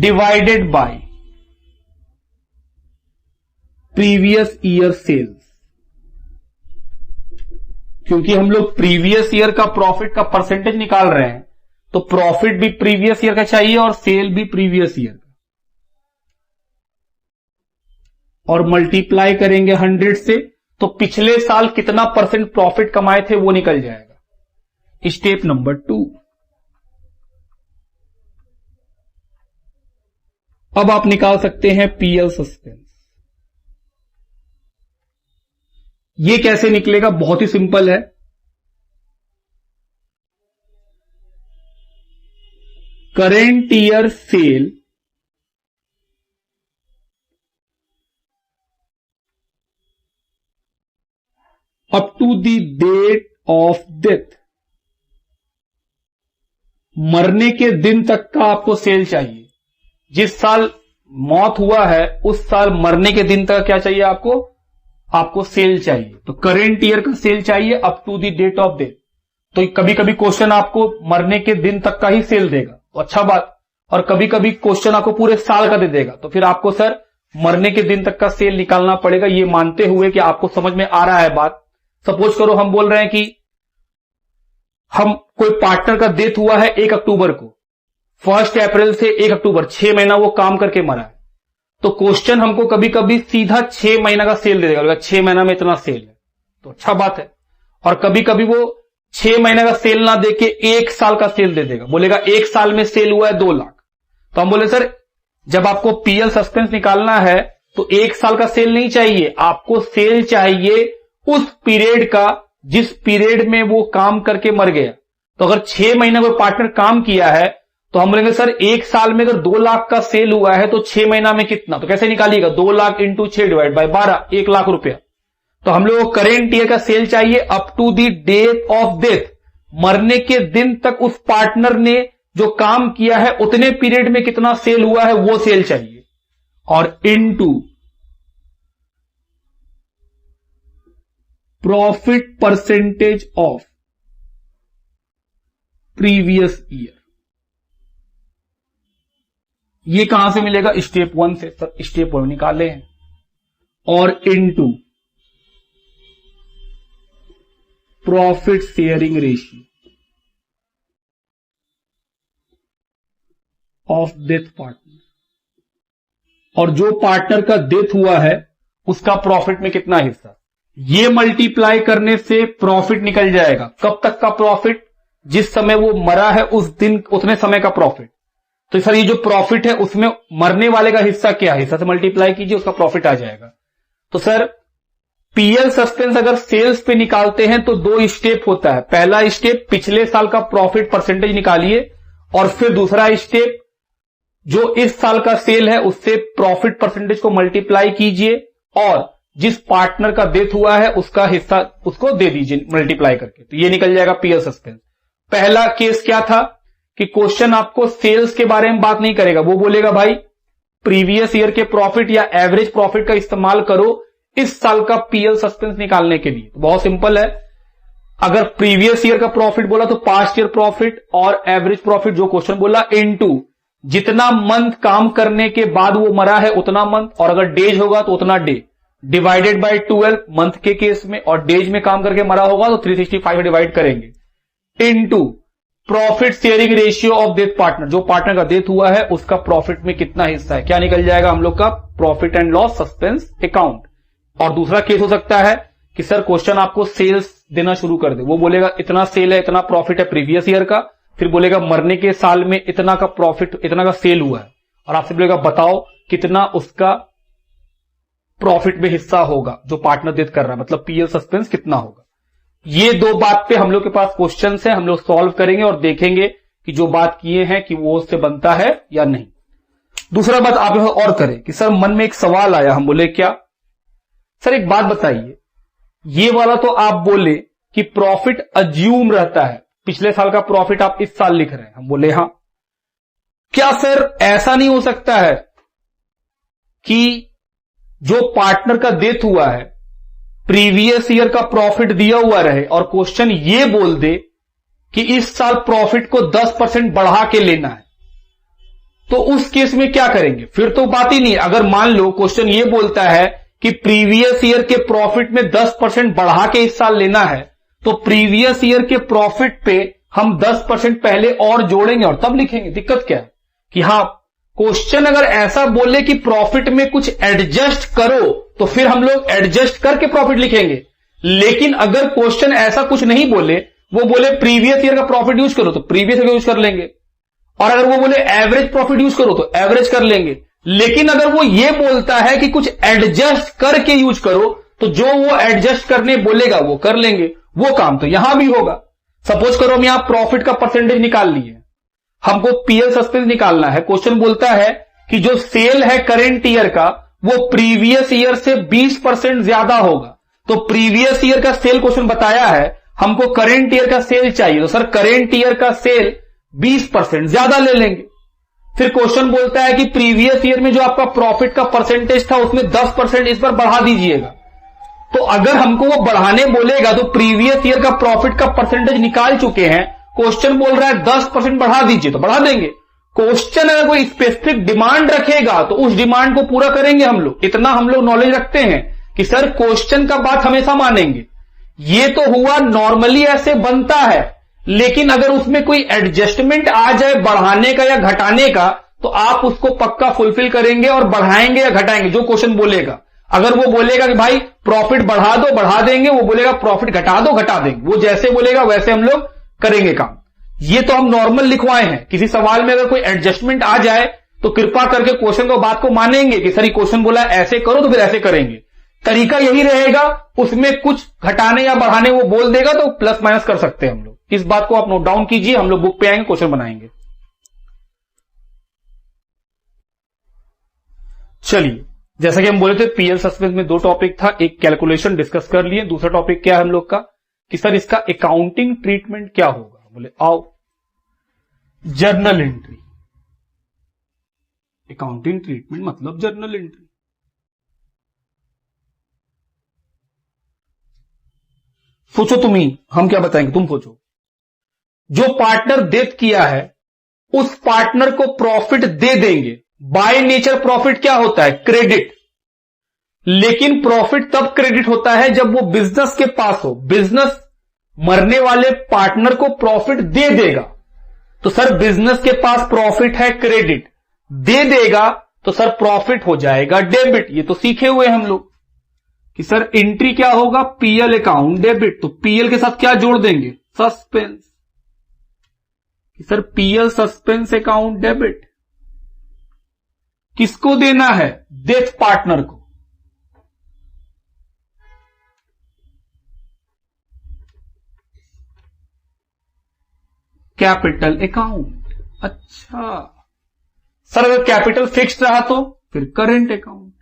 divided by previous year sales. क्योंकि हम लोग प्रीवियस ईयर का प्रॉफिट का परसेंटेज निकाल रहे हैं तो प्रॉफिट भी प्रीवियस ईयर का चाहिए और सेल भी प्रीवियस ईयर का, और मल्टीप्लाई करेंगे 100 से तो पिछले साल कितना परसेंट प्रॉफिट कमाए थे वो निकल जाएगा। Step number 2। अब आप निकाल सकते हैं पीएल सस्पेंस। ये कैसे निकलेगा? बहुत ही सिंपल है। Current year sale up to the date of death, मरने के दिन तक का आपको सेल चाहिए। जिस साल मौत हुआ है उस साल मरने के दिन तक क्या चाहिए आपको सेल चाहिए। तो करेंट ईयर का सेल चाहिए up to the date of death. तो कभी कभी क्वेश्चन आपको मरने के दिन तक का ही सेल देगा, तो अच्छा बात। और कभी कभी क्वेश्चन आपको पूरे साल का दे देगा, तो फिर आपको सर मरने के दिन तक का सेल निकालना पड़ेगा, ये मानते हुए कि आपको समझ में आ रहा है बात। सपोज करो हम बोल रहे हैं कि हम कोई पार्टनर का डेथ हुआ है 1 अक्टूबर को, 1 अप्रैल से 1 अक्टूबर 6 महीना वो काम करके मरा है। तो क्वेश्चन हमको कभी कभी सीधा 6 महीना का सेल दे देगा, 6 महीना में इतना सेल है, तो अच्छा बात है। और कभी कभी वो 6 महीने का सेल ना देके 1 साल का सेल दे देगा, बोलेगा 1 साल में सेल हुआ है 2 लाख। तो हम बोले सर जब आपको पीएल सस्पेंस निकालना है तो 1 साल का सेल नहीं चाहिए, आपको सेल चाहिए उस पीरियड का जिस पीरियड में वो काम करके मर गया। तो अगर 6 महीने कोई पार्टनर काम किया है तो हम बोलेंगे सर 1 साल में अगर 2 लाख का सेल हुआ है तो 6 महीना में कितना, तो कैसे निकालिएगा? 2 lakh into 6 divide by 12, 1 lakh रुपया। तो हम लोग को करेंट ईयर का सेल चाहिए up to the date of death, मरने के दिन तक उस पार्टनर ने जो काम किया है उतने पीरियड में कितना सेल हुआ है वो सेल चाहिए, और into profit percentage of previous year. ये कहां से मिलेगा? स्टेप 1 से। सर स्टेप 1 निकाले हैं। और into profit sharing ratio of death partner, और जो पार्टनर का डेथ हुआ है उसका प्रॉफिट में कितना हिस्सा, ये मल्टीप्लाई करने से प्रॉफिट निकल जाएगा। कब तक का प्रॉफिट? जिस समय वो मरा है उस दिन उतने समय का प्रॉफिट। तो सर ये जो प्रॉफिट है उसमें मरने वाले का हिस्सा क्या है, हिस्सा से मल्टीप्लाई कीजिए, उसका प्रॉफिट आ जाएगा। तो सर पीएल सस्पेंस अगर सेल्स पे निकालते हैं तो 2 स्टेप होता है। पहला स्टेप पिछले साल का प्रॉफिट परसेंटेज निकालिए, और फिर दूसरा स्टेप जो इस साल का सेल है उससे प्रॉफिट परसेंटेज को मल्टीप्लाई कीजिए, और जिस पार्टनर का डेथ हुआ है उसका हिस्सा उसको दे दीजिए मल्टीप्लाई करके, तो ये निकल जाएगा पीएल सस्पेंस। पहला केस क्या था कि क्वेश्चन आपको सेल्स के बारे में बात नहीं करेगा, वो बोलेगा भाई प्रीवियस ईयर के प्रॉफिट या एवरेज प्रॉफिट का इस्तेमाल करो इस साल का पीएल सस्पेंस निकालने के लिए। तो बहुत सिंपल है, अगर प्रीवियस ईयर का प्रॉफिट बोला तो पास्ट ईयर प्रॉफिट, और एवरेज प्रॉफिट जो क्वेश्चन बोला इनटू जितना मंथ काम करने के बाद वो मरा है उतना मंथ, और अगर डेज होगा तो उतना डे, डिवाइडेड बाय 12 मंथ के केस में, और डेज में काम करके मरा होगा तो 365 डिवाइड करेंगे, into profit sharing ratio of death partner, जो पार्टनर का डेथ हुआ है उसका प्रॉफिट में कितना हिस्सा है। क्या निकल जाएगा हम लोग का? Profit and loss suspense account. और दूसरा केस हो सकता है कि सर क्वेश्चन आपको सेल्स देना शुरू कर दे, वो बोलेगा इतना सेल है, इतना प्रॉफिट है प्रीवियस ईयर का, फिर बोलेगा मरने के साल में इतना का प्रॉफिट, इतना का सेल हुआ है, और आपसे बोलेगा बताओ कितना उसका प्रॉफिट में हिस्सा होगा जो पार्टनर डेथ कर रहा है, मतलब पीएल सस्पेंस कितना होगा। ये 2 बात पे हम लोग के पास क्वेश्चन है, हम लोग सॉल्व करेंगे और देखेंगे कि जो बात किए हैं कि वो उससे बनता है या नहीं। दूसरा बात आप और करें कि सर मन में एक सवाल आया, हम बोले क्या सर एक बात बताइए, ये वाला तो आप बोले कि प्रॉफिट अज्यूम रहता है, पिछले साल का प्रॉफिट आप इस साल लिख रहे हैं, हम बोले हां, क्या सर ऐसा नहीं हो सकता है कि जो पार्टनर का डेथ हुआ है प्रीवियस ईयर का प्रॉफिट दिया हुआ रहे और क्वेश्चन ये बोल दे कि इस साल प्रॉफिट को 10% बढ़ा के लेना है, तो उस केस में क्या करेंगे? फिर तो बात ही नहीं। अगर मान लो क्वेश्चन ये बोलता है कि प्रीवियस ईयर के प्रॉफिट में 10% बढ़ा के इस साल लेना है, तो प्रीवियस ईयर के प्रॉफिट पे हम 10% पहले और जोड़ेंगे और तब लिखेंगे। दिक्कत क्या है कि हाँ, क्वेश्चन अगर ऐसा बोले कि प्रॉफिट में कुछ एडजस्ट करो तो फिर हम लोग एडजस्ट करके प्रॉफिट लिखेंगे, लेकिन अगर क्वेश्चन ऐसा कुछ नहीं बोले वो बोले प्रीवियस ईयर का प्रॉफिट यूज करो तो प्रीवियस ईयर यूज कर लेंगे, और अगर वो बोले एवरेज प्रॉफिट यूज करो तो एवरेज कर लेंगे। लेकिन अगर वो ये बोलता है कि कुछ एडजस्ट करके यूज करो तो जो वो एडजस्ट करने बोलेगा वो कर लेंगे, वो काम तो यहां भी होगा। सपोज करो हम यहां प्रॉफिट का परसेंटेज निकाल लिए, हमको पीएल सस्पेंस निकालना है। क्वेश्चन बोलता है कि जो सेल है करेंट ईयर का वो प्रीवियस ईयर से 20% ज्यादा होगा। तो प्रीवियस ईयर का सेल क्वेश्चन बताया है, हमको करेंट ईयर का सेल चाहिए, तो सर करेंट ईयर का सेल 20% ज्यादा ले लेंगे। फिर क्वेश्चन बोलता है कि प्रीवियस ईयर में जो आपका प्रॉफिट का परसेंटेज था उसमें 10% इस पर बढ़ा दीजिएगा। तो अगर हमको वो बढ़ाने बोलेगा तो प्रीवियस ईयर का प्रॉफिट का परसेंटेज निकाल चुके हैं, क्वेश्चन बोल रहा है 10% बढ़ा दीजिए तो बढ़ा देंगे। क्वेश्चन अगर कोई स्पेसिफिक डिमांड रखेगा तो उस डिमांड को पूरा करेंगे हम लोग। इतना हम लोग नॉलेज रखते हैं कि सर क्वेश्चन का बात हमेशा मानेंगे। ये तो हुआ नॉर्मली ऐसे बनता है, लेकिन अगर उसमें कोई एडजस्टमेंट आ जाए बढ़ाने का या घटाने का तो आप उसको पक्का फुलफिल करेंगे और बढ़ाएंगे या घटाएंगे जो क्वेश्चन बोलेगा। अगर वो बोलेगा कि भाई प्रॉफिट बढ़ा दो बढ़ा देंगे, वो बोलेगा प्रॉफिट घटा दो घटा देंगे, वो जैसे बोलेगा वैसे हम लोग करेंगे काम। ये तो हम नॉर्मल लिखवाए हैं। किसी सवाल में अगर कोई एडजस्टमेंट आ जाए तो कृपा करके क्वेश्चन को बात को मानेंगे कि सर ये क्वेश्चन बोला ऐसे करो तो फिर ऐसे करेंगे। तरीका यही रहेगा, उसमें कुछ घटाने या बढ़ाने वो बोल देगा तो प्लस माइनस कर सकते हैं हम लोग। इस बात को आप नोट डाउन कीजिए, हम लोग बुक पे आएंगे क्वेश्चन बनाएंगे। चलिए, जैसा कि हम बोले थे पीएल सस्पेंस में 2 टॉपिक था, एक कैलकुलेशन डिस्कस कर लिए, दूसरा टॉपिक क्या है हम लोग का कि सर इसका अकाउंटिंग ट्रीटमेंट क्या होगा। बोले आओ, जर्नल एंट्री। अकाउंटिंग ट्रीटमेंट मतलब जर्नल एंट्री। सोचो तुम ही, हम क्या बताएंगे, तुम सोचो। जो पार्टनर डेथ किया है उस पार्टनर को प्रॉफिट दे देंगे। बाय नेचर प्रॉफिट क्या होता है, क्रेडिट। लेकिन प्रॉफिट तब क्रेडिट होता है जब वो बिजनेस के पास हो। बिजनेस मरने वाले पार्टनर को प्रॉफिट दे देगा तो सर बिजनेस के पास प्रॉफिट है, क्रेडिट दे देगा तो सर प्रॉफिट हो जाएगा डेबिट। ये तो सीखे हुए हम लोग कि सर एंट्री क्या होगा, पीएल अकाउंट डेबिट। तो पीएल के साथ क्या जोड़ देंगे, सस्पेंस। कि sir PL suspense account debit किसको देना है, डेथ पार्टनर को। Capital account. अच्छा सर अगर कैपिटल फिक्स्ड रहा तो फिर करेंट अकाउंट।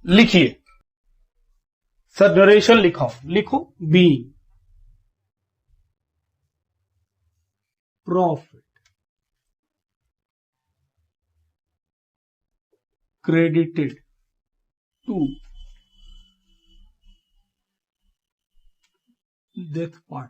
लिखिए सर, नरेशन लिखाओ, लिखो be profit credited to death partner.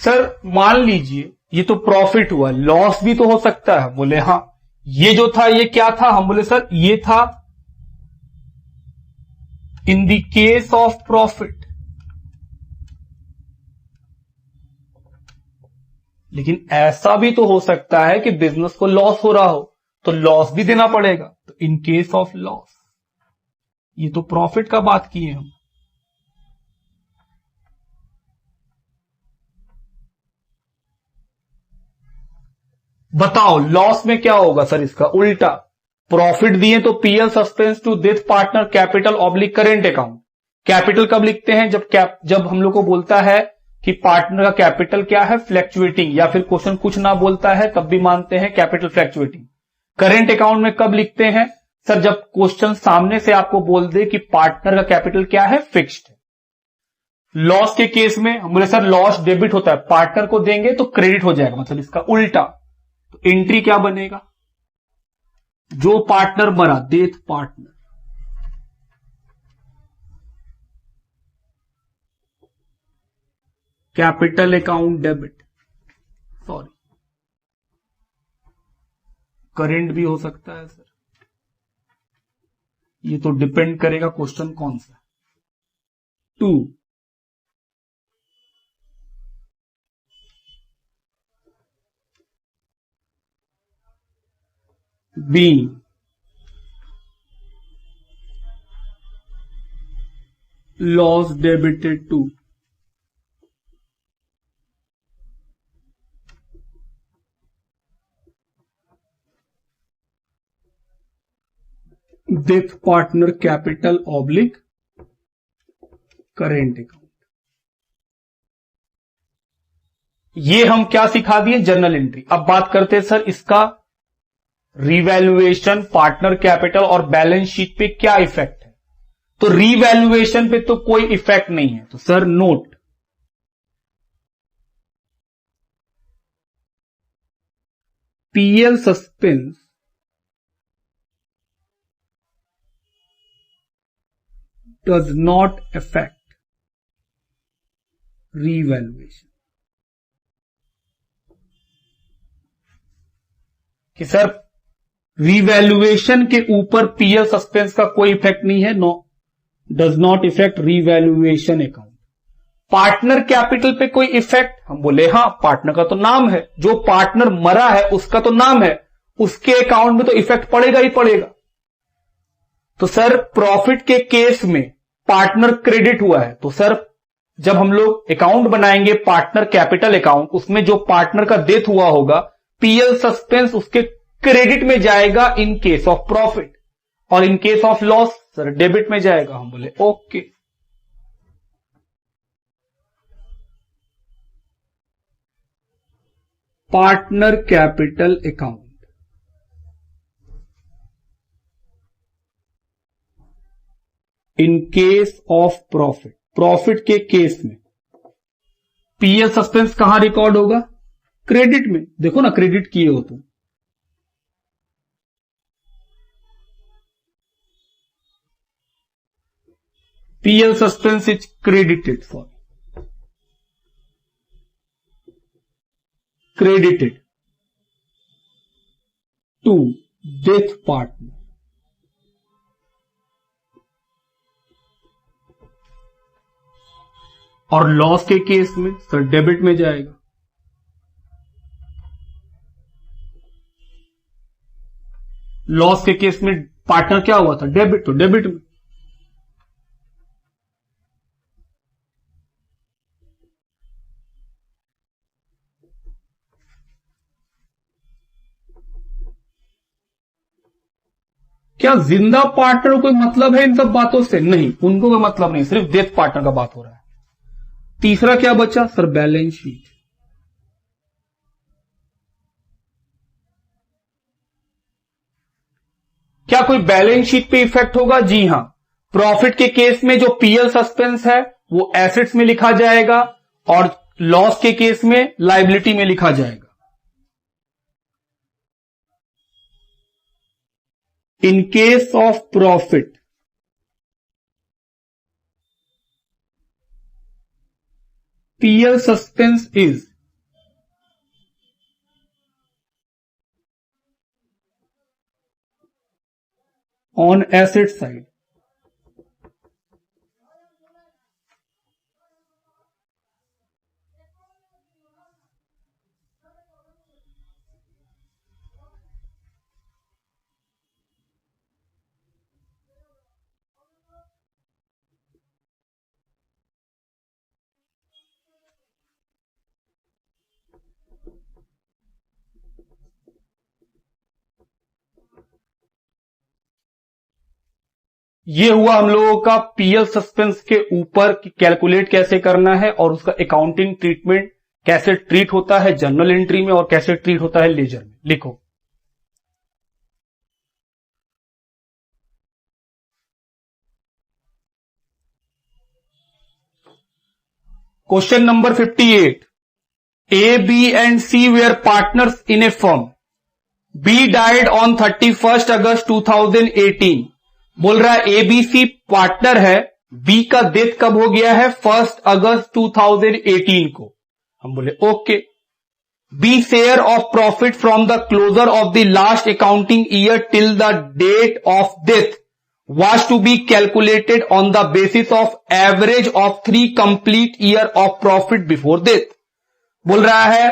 Sir मान लीजिए ये तो प्रॉफिट हुआ, लॉस भी तो हो सकता है। बोले हां, ये जो था ये क्या था, हम बोले सर ये था in the case of profit. लेकिन ऐसा भी तो हो सकता है कि बिजनेस को लॉस हो रहा हो तो लॉस भी देना पड़ेगा। तो इन केस ऑफ लॉस, ये तो प्रॉफिट का बात किए हम। बताओ लॉस में क्या होगा सर, इसका उल्टा। प्रॉफिट दिए तो PL suspense to death partner capital oblique current account. Capital कब लिखते हैं, जब हम लोग को बोलता है कि पार्टनर का कैपिटल क्या है, फ्लैक्चुएटिंग, या फिर क्वेश्चन कुछ ना बोलता है तब भी मानते हैं कैपिटल फ्लैक्चुएटिंग। करेंट अकाउंट में कब लिखते हैं सर, जब क्वेश्चन सामने से आपको बोल दे कि पार्टनर का कैपिटल क्या है, फिक्स्ड है। लॉस के केस में हम बोले सर लॉस डेबिट होता है, पार्टनर को देंगे तो क्रेडिट हो जाएगा, मतलब इसका उल्टा। तो एंट्री क्या बनेगा, जो पार्टनर मरा death partner, capital account debit, sorry current भी हो सकता है सर, ये तो डिपेंड करेगा क्वेश्चन कौन सा। Two, being loss debited to death partner capital oblique current account. ये हम क्या सिखा दिए? Journal entry. अब बात करते हैं सर इसका रिवैल्यूएशन, पार्टनर कैपिटल और बैलेंस शीट पे क्या इफेक्ट है। तो रिवैल्यूएशन पे तो कोई इफेक्ट नहीं है, तो sir note PL suspense does not affect revaluation. कि सर रिवैल्यूएशन के ऊपर पीएल सस्पेंस का कोई इफेक्ट नहीं है, no does not effect revaluation account. Partner capital पे कोई इफेक्ट? हम बोले हां, पार्टनर का तो नाम है, जो पार्टनर मरा है उसका तो नाम है, उसके अकाउंट में तो इफेक्ट पड़ेगा ही पड़ेगा। तो सर प्रॉफिट के केस में पार्टनर क्रेडिट हुआ है, तो सर जब हम लोग अकाउंट बनाएंगे पार्टनर कैपिटल अकाउंट, उसमें जो पार्टनर का डेथ हुआ होगा पीएल सस्पेंस उसके क्रेडिट में जाएगा इन केस ऑफ प्रॉफिट, और in case of loss sir debit में जाएगा। हम बोले okay. Partner capital account in case of profit, profit के केस में पीएल सस्पेंस कहां रिकॉर्ड होगा? क्रेडिट में। देखो ना, क्रेडिट किए हो तुम। PL suspense is credited to death partner और लॉस के केस में सर डेबिट में जाएगा। लॉस के केस में पार्टनर क्या हुआ था? डेबिट, तो डेबिट में। क्या जिंदा पार्टनर को कोई मतलब है इन सब बातों से? नहीं, उनको कोई मतलब नहीं, सिर्फ डेथ पार्टनर का बात हो रहा है। तीसरा क्या बचा सर? Balance sheet. क्या कोई बैलेंस शीट पे इफेक्ट होगा? जी हां, प्रॉफिट के केस में जो पीएल सस्पेंस है वो एसेट्स में लिखा जाएगा और लॉस के केस में लायबिलिटी में लिखा जाएगा। In case of profit PL suspense is on asset side. ये हुआ हम लोगों का पीएल सस्पेंस के ऊपर कि कैलकुलेट कैसे करना है और उसका अकाउंटिंग ट्रीटमेंट कैसे ट्रीट होता है जर्नल एंट्री में और कैसे ट्रीट होता है लेजर में। लिखो question number 58। A, B and C were partners in a firm. B died on 31st August 2018. बोल रहा है ABC पार्टनर है, B का डेथ कब हो गया है? 1 अगस्त 2018 को। हम बोले okay. B share of profit from the closure of the last accounting year till the date of death was to be calculated on the basis of average of 3 complete year of profit before death। बोल रहा है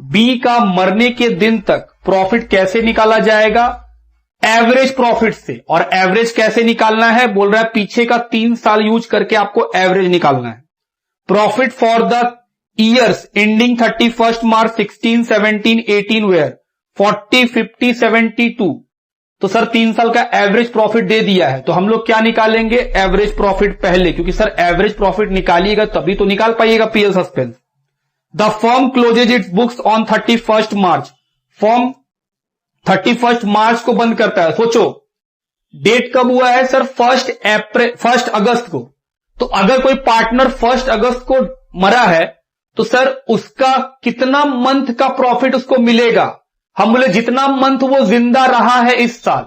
B का मरने के दिन तक profit कैसे निकाला जाएगा, एवरेज प्रॉफिट से। और एवरेज कैसे निकालना है, बोल रहा है पीछे का 3 साल यूज करके आपको एवरेज निकालना है। Profit for the years ending 31 March 16, 17, 18 were 40, 50, 72। तो सर 3 साल का एवरेज प्रॉफिट दे दिया है, तो हम लोग क्या निकालेंगे, एवरेज प्रॉफिट पहले, क्योंकि सर एवरेज प्रॉफिट निकालिएगा तभी तो निकाल पाइएगा P L suspense. The firm closes its books on 31 March. Firm 31 मार्च को बंद करता है। सोचो डेट कब हुआ है सर, 1 अगस्त को। तो अगर कोई पार्टनर 1 अगस्त को मरा है तो सर उसका कितना मंथ का प्रॉफिट उसको मिलेगा, हम बोले जितना मंथ वो जिंदा रहा है इस साल।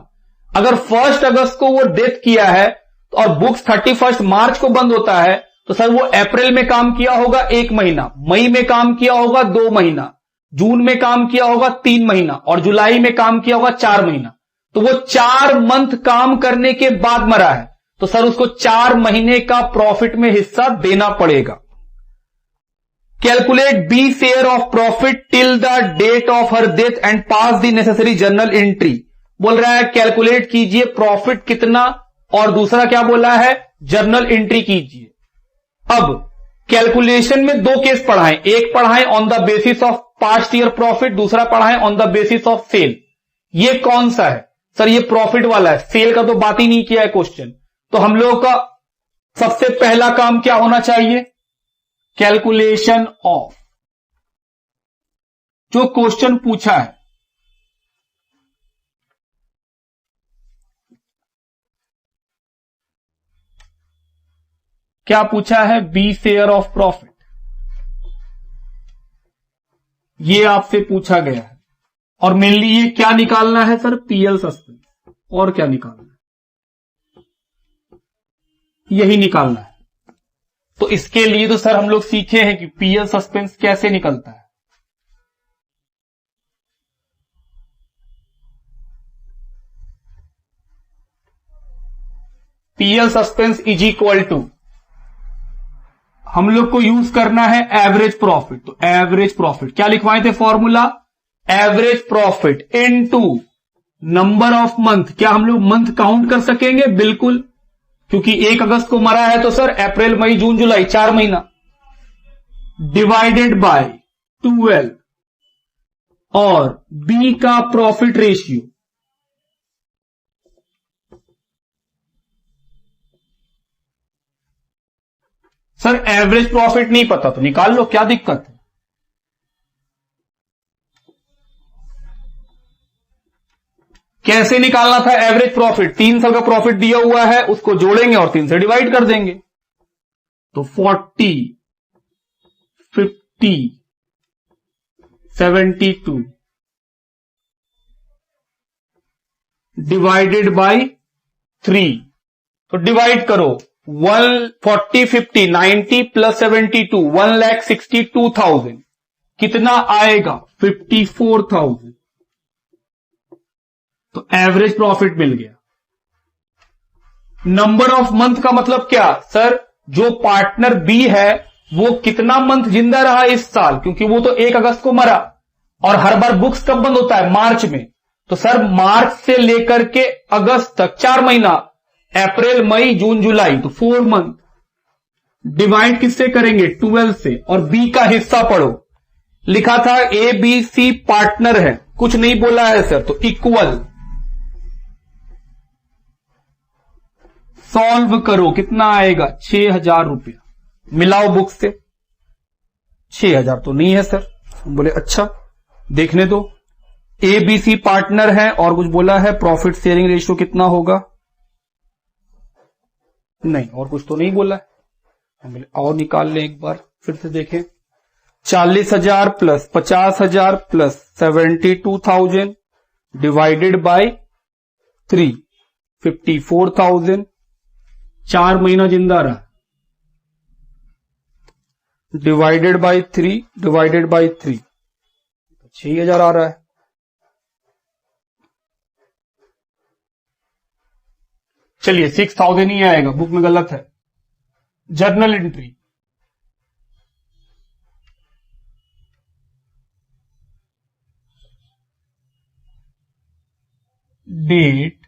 अगर 1 अगस्त को वो डेथ किया है और बुक्स 31 मार्च को बंद होता है, तो सर वो अप्रैल में काम किया होगा 1 महीना, मई में काम किया होगा 2 महीना, जून में काम किया होगा 3 महीना और जुलाई में काम किया होगा 4 महीना। तो वो 4 मंथ काम करने के बाद मरा है, तो सर उसको 4 महीने का प्रॉफिट में हिस्सा देना पड़ेगा। Calculate B share of profit till the date of her death and pass the necessary journal entry. बोल रहा है कैलकुलेट कीजिए प्रॉफिट कितना, और दूसरा क्या बोला है, जर्नल एंट्री कीजिए। अब कैलकुलेशन में 2 केस पढ़ाएं, एक पढ़ाएं on the basis of past year profit, दूसरा पढ़ाएं on the basis of sale. ये कौन सा है सर, ये प्रॉफिट वाला है, सेल का तो बात ही नहीं किया है क्वेश्चन। तो हम लोगों का सबसे पहला काम क्या होना चाहिए, कैलकुलेशन ऑफ जो क्वेश्चन पूछा है। क्या पूछा है, बी शेयर ऑफ प्रॉफिट, ये आपसे पूछा गया है। और मेनली ये क्या निकालना है सर, पीएल सस्पेंस, और क्या निकालना है, यही निकालना है। तो इसके लिए तो सर हम लोग सीखे हैं कि पीएल सस्पेंस कैसे निकलता है। PL suspense is equal to, हम लोग को यूज करना है एवरेज प्रॉफिट। तो एवरेज प्रॉफिट क्या लिखवाए थे formula, average profit into number of month. क्या हम लोग मंथ काउंट कर सकेंगे, बिल्कुल, क्योंकि 1 अगस्त को मरा है तो सर अप्रैल मई जून जुलाई 4 महीना, डिवाइडेड बाय 12 और बी का profit ratio. Sir average profit नहीं पता तो निकाल लो, क्या दिक्कत है। कैसे निकालना था एवरेज प्रॉफिट, 3 साल का प्रॉफिट दिया हुआ है, उसको जोड़ेंगे और 3 से डिवाइड कर देंगे। तो 40, 50, 72 डिवाइडेड बाय 3। तो डिवाइड करो, 40, 50, 90 प्लस 72, 1,62,000 कितना आएगा, 54,000। तो एवरेज प्रॉफिट मिल गया। नंबर ऑफ मंथ का मतलब क्या सर, जो पार्टनर बी है वो कितना मंथ जिंदा रहा इस साल, क्योंकि वो तो 1 अगस्त को मरा और हर बार बुक्स कब बंद होता है, मार्च में। तो सर मार्च से लेकर के अगस्त तक 4 महीना, अप्रैल मई जून जुलाई, तो 4 मंथ। डिवाइड किससे करेंगे, 12 से, और बी का हिस्सा पढ़ो। लिखा था ए बी सी पार्टनर है, कुछ नहीं बोला है सर, तो इक्वल। सॉल्व करो, कितना आएगा, 6,000 रुपया। मिलाओ बुक से, 6,000 तो नहीं है सर। बोले अच्छा देखने दो, ए बी सी पार्टनर है और कुछ बोला है प्रॉफिट शेयरिंग रेशियो कितना होगा, नहीं और कुछ तो नहीं बोला है। हम बोले और निकाल लें एक बार, फिर से देखें। 40,000 प्लस 50,000 प्लस 72,000 डिवाइडेड बाय 3, 54,000। 4 महीना जिंदा रहा, डिवाइडेड बाय 3 डिवाइडेड बाय 3, 6,000 आ रहा है। चलिए 6000 ही आएगा, बुक में गलत है। Journal entry, date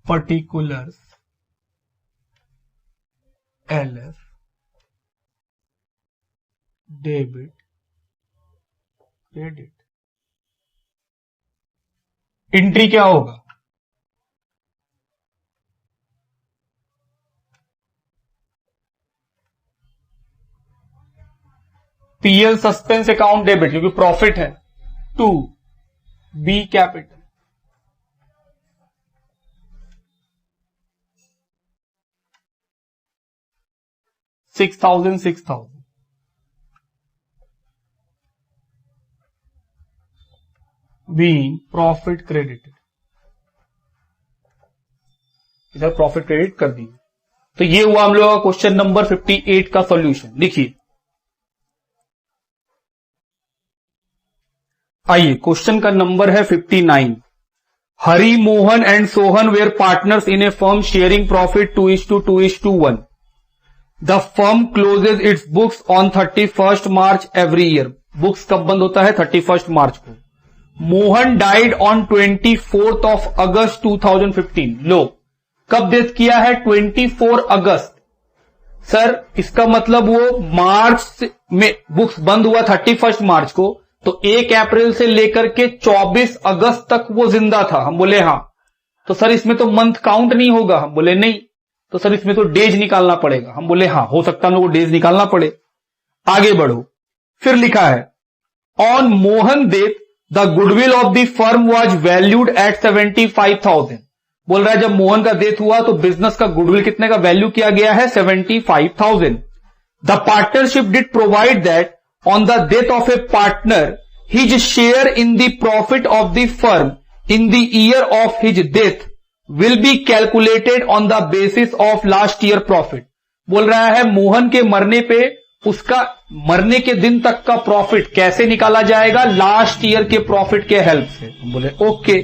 particulars LF debit credit. Entry क्या होगा? PL सस्पेंस अकाउंट डेबिट, क्योंकि प्रॉफिट है, to B capital. Six thousand being profit credited, इधर प्रॉफिट क्रेडिट कर दी। तो ये हुआ हम लोग का क्वेश्चन नंबर 58 का सॉल्यूशन। देखिए, आइए क्वेश्चन का नंबर है 59। Hari, Mohan and Sohan were partners in a firm sharing profit 2:2:1। The firm closes its books on 31 March every year. Books कब बंद होता है? 31 मार्च को। Mohan died on 24 August 2015। लो, कब डेथ किया है? 24 अगस्त। सर इसका मतलब वो मार्च में बुक्स बंद हुआ 31 मार्च को, तो 1 अप्रैल से लेकर के 24 अगस्त तक वो जिंदा था। हम बोले हाँ। तो सर इसमें तो मंथ काउंट नहीं होगा। हम बोले नहीं। तो सर इसमें तो डेज निकालना पड़ेगा। हम बोले हाँ, हो सकता है हम लोग को डेज निकालना पड़े। आगे बढ़ो, फिर लिखा है on Mohan death the goodwill of the firm was valued at 75,000। बोल रहा है जब मोहन का डेथ हुआ तो बिजनेस का गुडविल कितने का वैल्यू किया गया है? 75,000। The partnership did provide that on the death of a partner, his share in the profit of the firm in the year of his death will be calculated on the basis of last year profit। बोल रहा है मोहन के मरने पे उसका मरने के दिन तक का प्रॉफिट कैसे निकाला जाएगा? लास्ट ईयर के प्रॉफिट के हेल्प से। हम बोले okay.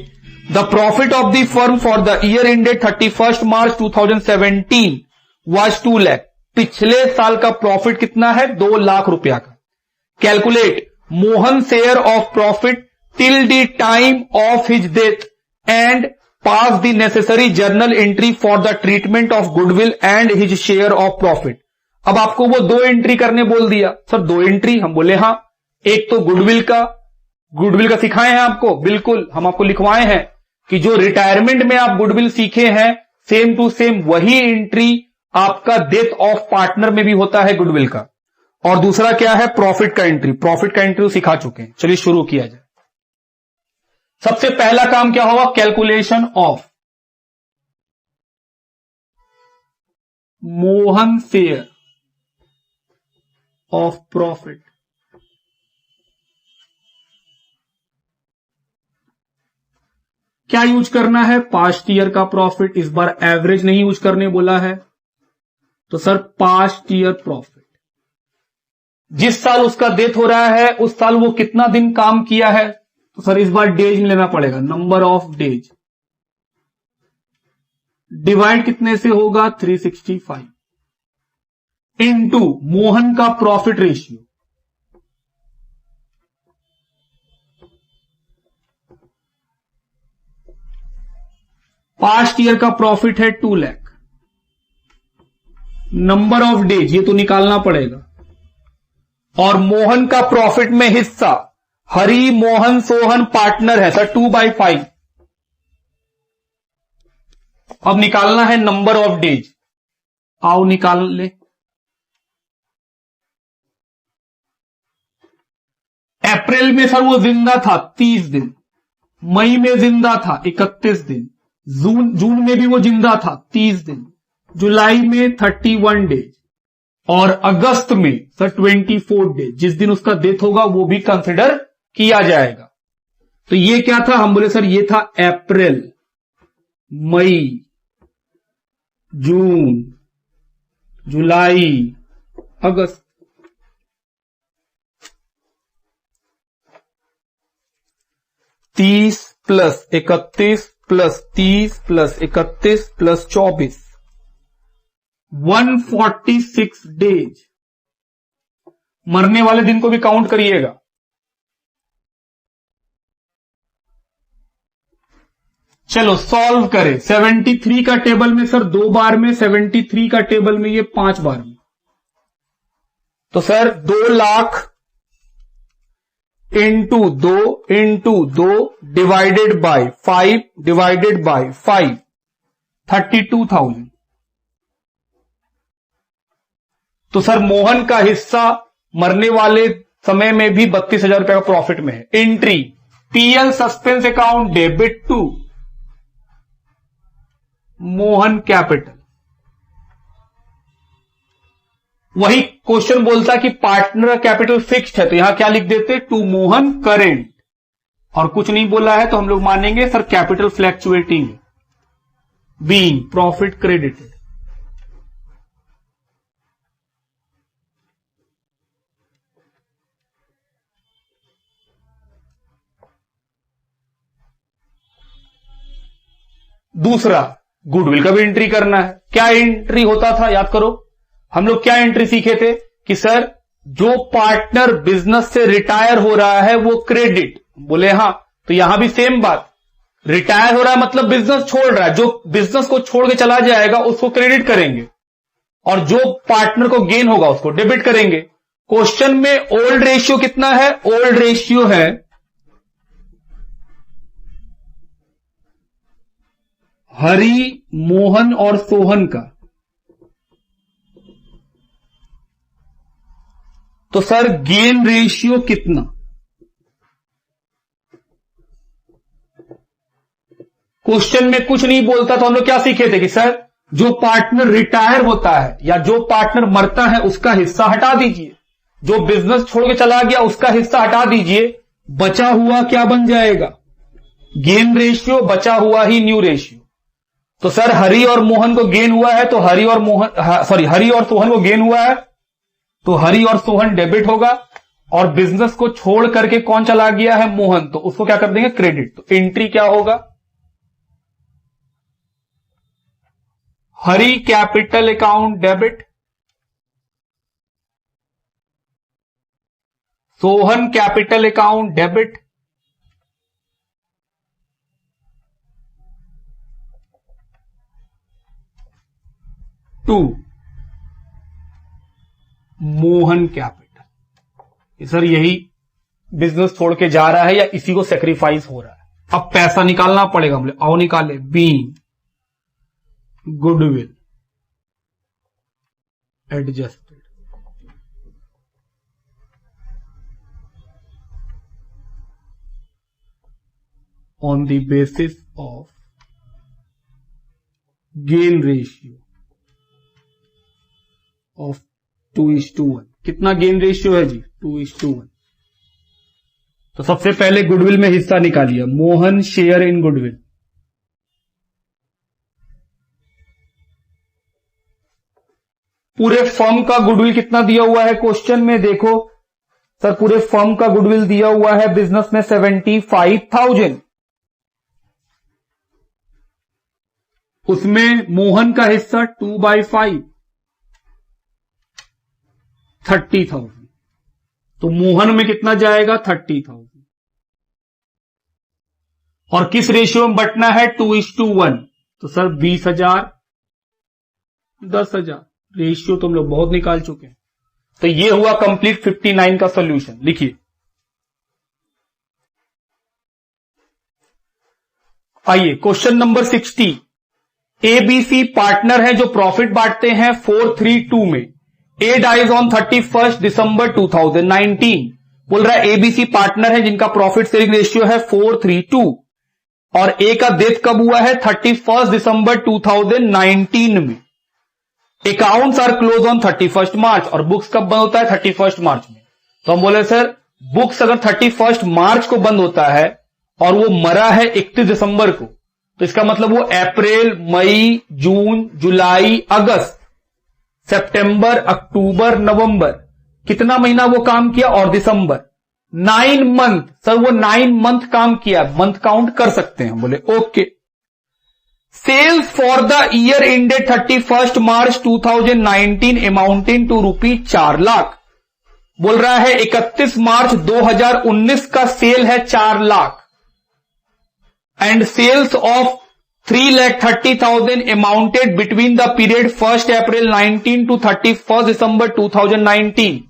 The profit of the firm for the year ended 31 March 2017 was 2 lakh. पिछले साल का प्रॉफिट कितना है? 2 लाख रुपया का। Calculate Mohan share of profit till the time of his death and pass the necessary journal entry for the treatment of goodwill and his share of profit। अब आपको वो 2 एंट्री करने बोल दिया। Sir 2 entry? हम बोले हाँ। एक तो गुडविल का सिखाए हैं आपको, बिल्कुल हम आपको लिखवाए हैं कि जो रिटायरमेंट में आप गुडविल सीखे हैं सेम टू सेम वही एंट्री आपका डेथ ऑफ पार्टनर में भी होता है गुडविल का। और दूसरा क्या है? प्रॉफिट का एंट्री। प्रॉफिट का एंट्री सिखा चुके हैं। चलिए शुरू किया जाए। सबसे पहला काम क्या होगा? Calculation of Mohan share of profit. क्या यूज करना है? पास्ट ईयर का प्रॉफिट। इस बार एवरेज नहीं यूज करने बोला है, तो सर पास्ट ईयर प्रॉफिट। जिस साल उसका डेथ हो रहा है उस साल वो कितना दिन काम किया है? तो सर इस बार डेज में लेना पड़ेगा, नंबर ऑफ डेज। डिवाइड कितने से होगा? 365 इनटू मोहन का प्रॉफिट रेशियो। पास्ट ईयर का प्रॉफिट है 2 लाख। नंबर ऑफ डेज ये तो निकालना पड़ेगा। और मोहन का प्रॉफिट में हिस्सा, हरि मोहन सोहन पार्टनर है सर 2/5। अब निकालना है नंबर ऑफ डेज। आओ निकाल ले। अप्रैल में सर वो जिंदा था 30 दिन, मई में जिंदा था 31 दिन, जून में भी वो जिंदा था 30 दिन, जुलाई में 31 डेज और अगस्त में सर 24 डेज। जिस दिन उसका डेथ होगा वो भी कंसिडर किया जाएगा। तो ये क्या था? हम बोले सर ये था अप्रैल, मई, जून, जुलाई, अगस्त। +30 + 31 प्लस 30 प्लस 31 प्लस 24, 146 डेज। मरने वाले दिन को भी काउंट करिएगा। चलो सॉल्व करें। 73 का टेबल में सर 2 बार में, 73 का टेबल में ये 5 बार में। तो sir 2 lakh into 2 divided by 5 divided by 5, 32,000। तो सर मोहन का हिस्सा मरने वाले समय में भी 32,000 रुपए का प्रॉफिट में है। Entry PL suspense account debit to Mohan capital. वही क्वेश्चन बोलता कि पार्टनर कैपिटल फिक्स्ड है, तो यहां क्या लिख देते, टू मोहन करेंट। और कुछ नहीं बोला है तो हम लोग मानेंगे sir capital fluctuating, being profit credited. दूसरा गुडविल का भी एंट्री करना है। क्या एंट्री होता था याद करो, हम लोग क्या एंट्री सीखे थे कि सर जो पार्टनर बिजनेस से रिटायर हो रहा है वो क्रेडिट, बोले हां, तो यहां भी सेम बात, रिटायर हो रहा है मतलब बिजनेस छोड़ रहा है, जो बिजनेस को छोड़ के चला जाएगा उसको क्रेडिट करेंगे और जो पार्टनर को गेन होगा उसको डेबिट करेंगे। क्वेश्चन में ओल्ड रेशियो कितना है, ओल्ड रेशियो है हरि, मोहन और सोहन का। तो सर गेन रेशियो कितना, क्वेश्चन में कुछ नहीं बोलता तो हम लोग क्या सीखे थे कि सर जो पार्टनर रिटायर होता है या जो पार्टनर मरता है उसका हिस्सा हटा दीजिए, जो बिजनेस छोड़ के चला गया उसका हिस्सा हटा दीजिए, बचा हुआ क्या बन जाएगा, गेन रेशियो, बचा हुआ ही न्यू रेशियो। तो सर हरि और मोहन को गेन हुआ है तो हरि और सोहन को गेन हुआ है तो हरि और सोहन डेबिट होगा, और बिजनेस को छोड़ करके कौन चला गया है, मोहन, तो उसको क्या कर देंगे, क्रेडिट। तो एंट्री क्या होगा, Hari capital account debit, Sohan capital account debit, to Mohan capital. Sir यही बिजनेस छोड़ के जा रहा है या इसी को सेक्रीफाइस हो रहा है, अब पैसा निकालना पड़ेगा, बोले आओ निकाले, being goodwill adjusted on the basis of gain ratio of 2:1। कितना गेन रेशियो है जी, 2:1। तो सबसे पहले गुडविल में हिस्सा निकालिए, मोहन शेयर इन गुडविल, पूरे फर्म का गुडविल कितना दिया हुआ है क्वेश्चन में, देखो सर पूरे फर्म का गुडविल दिया हुआ है बिजनेस में 75,000, उसमें मोहन का हिस्सा 2/5 30,000, तो मोहन में कितना जाएगा 30,000, और किस रेशियो में बंटना है 2:1, तो सर 20,000 10,000, रेशियो तो हम लोग बहुत निकाल चुके हैं। तो ये हुआ कंप्लीट 59 का सॉल्यूशन। लिखिए, आइए क्वेश्चन नंबर 60। एबीसी पार्टनर है जो प्रॉफिट बांटते हैं 432 में। ए डाइज ऑन 31 दिसंबर 2019। बोल रहा है एबीसी पार्टनर है जिनका प्रॉफिट शेयरिंग रेशियो है 432, और ए का डेथ कब हुआ है 31 दिसंबर 2019 में। अकाउंट्स आर क्लोज ऑन 31 मार्च, और बुक्स कब बंद होता है 31 मार्च में। तो हम बोले सर बुक्स अगर 31 मार्च को बंद होता है और वो मरा है 31 दिसंबर को, तो इसका मतलब वो अप्रैल, मई, जून, जुलाई, अगस्त, सितंबर, अक्टूबर, नवंबर, कितना महीना वो काम किया, और दिसंबर, 9 मंथ। सर वो 9 मंथ काम किया, मंथ काउंट कर सकते हैं। बोले okay. Sales for the year ended 31 March 2019 amounting to ₹4 lakh. बोल रहा है 31 मार्च 2019 का सेल है 4 lakh and sales of 3,30,000 amounted between the period 1 April 19 to 31 December 2019।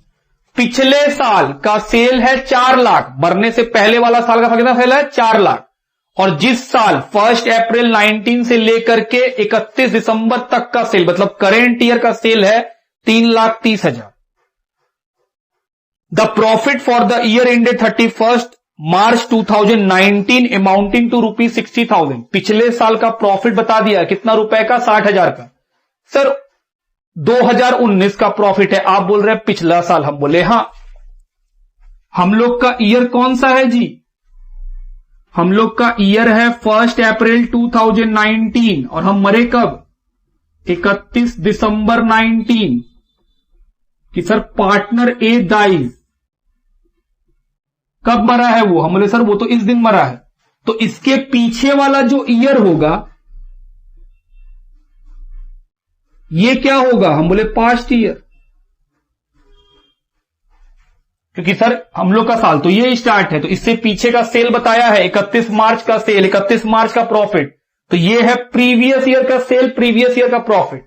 पिछले साल का सेल है 4 लाख, मरने से पहले वाला साल का कितना सेल है 4 लाख, और जिस साल 1 अप्रैल 19 से लेकर के 31 दिसंबर तक का सेल मतलब करेंट ईयर का सेल है 3,30,000। The profit for the year ended 31 March 2019 amounting to ₹60,000। पिछले साल का प्रॉफिट बता दिया कितना रुपए का, 60,000 का। सर 2019 का प्रॉफिट है, आप बोल रहे हैं पिछला साल। हम बोले हां, हम लोग का ईयर कौन सा है जी, हम लोग का ईयर है 1 अप्रैल 2019 और हम मरे कब, 31 दिसंबर 19 कि सर पार्टनर ए डाइज। कब मरा है वो, हम बोले सर वो तो इस दिन मरा है। तो इसके पीछे वाला जो ईयर होगा ये क्या होगा, हम बोले पास्ट ईयर, क्योंकि सर हम लोग का साल तो ये स्टार्ट है, तो इससे पीछे का सेल बताया है 31 मार्च का सेल, 31 मार्च का प्रॉफिट, तो ये है प्रीवियस ईयर का सेल, प्रीवियस ईयर का प्रॉफिट।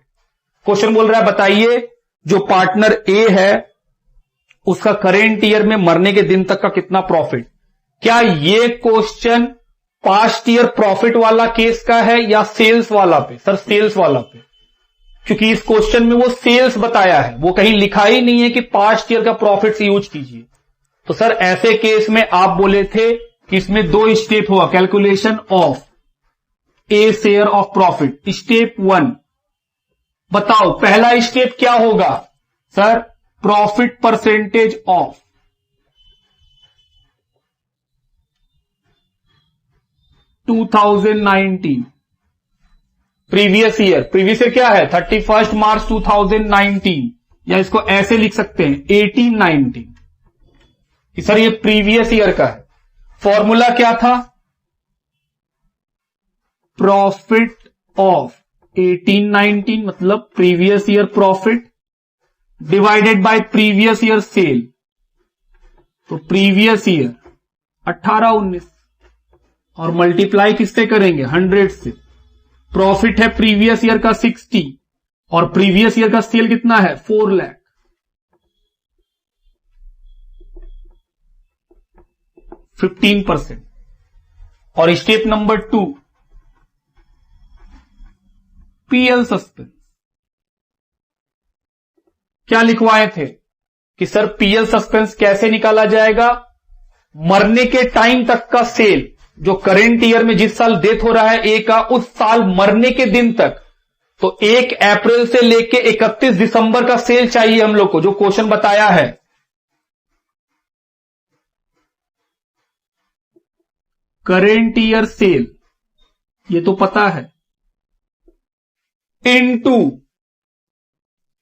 क्वेश्चन बोल रहा है बताइए जो पार्टनर ए है उसका करेंट ईयर में मरने के दिन तक का कितना प्रॉफिट। क्या ये क्वेश्चन पास्ट ईयर प्रॉफिट वाला केस का है या सेल्स वाला पे, सर सेल्स वाला पे, क्योंकि इस क्वेश्चन में वो सेल्स बताया है, वो कहीं लिखा ही नहीं है कि पास्ट ईयर का प्रॉफिट से यूज कीजिए। तो सर ऐसे केस में आप बोले थे कि इसमें 2 स्टेप होगा, calculation of A share of profit. Step 1 बताओ, पहला स्टेप क्या होगा sir, profit percentage of 2019 previous year. Previous year क्या है 31 मार्च 2019, या इसको ऐसे लिख सकते हैं 1819 कि सर ये प्रीवियस ईयर का है। फॉर्मूला क्या था, प्रॉफिट ऑफ 1819 मतलब previous year profit divided by previous year cell, तो प्रीवियस ईयर 1819 और मल्टीप्लाई किससे करेंगे 100 से। प्रॉफिट है प्रीवियस ईयर का 60 और प्रीवियस ईयर का सेल कितना है 4 लाख। %15%। और स्टेप नंबर 2 पीएल सस्पेंस। क्या लिखवाए थे कि सर पीएल सस्पेंस कैसे निकाला जाएगा, मरने के टाइम तक का सेल, जो करेंट ईयर में जिस साल डेथ हो रहा है ए का, उस साल मरने के दिन तक, तो 1 अप्रैल से लेके 31 दिसंबर का सेल चाहिए हम लोग को, जो क्वेश्चन बताया है। करेंट ईयर सेल ये तो पता है, into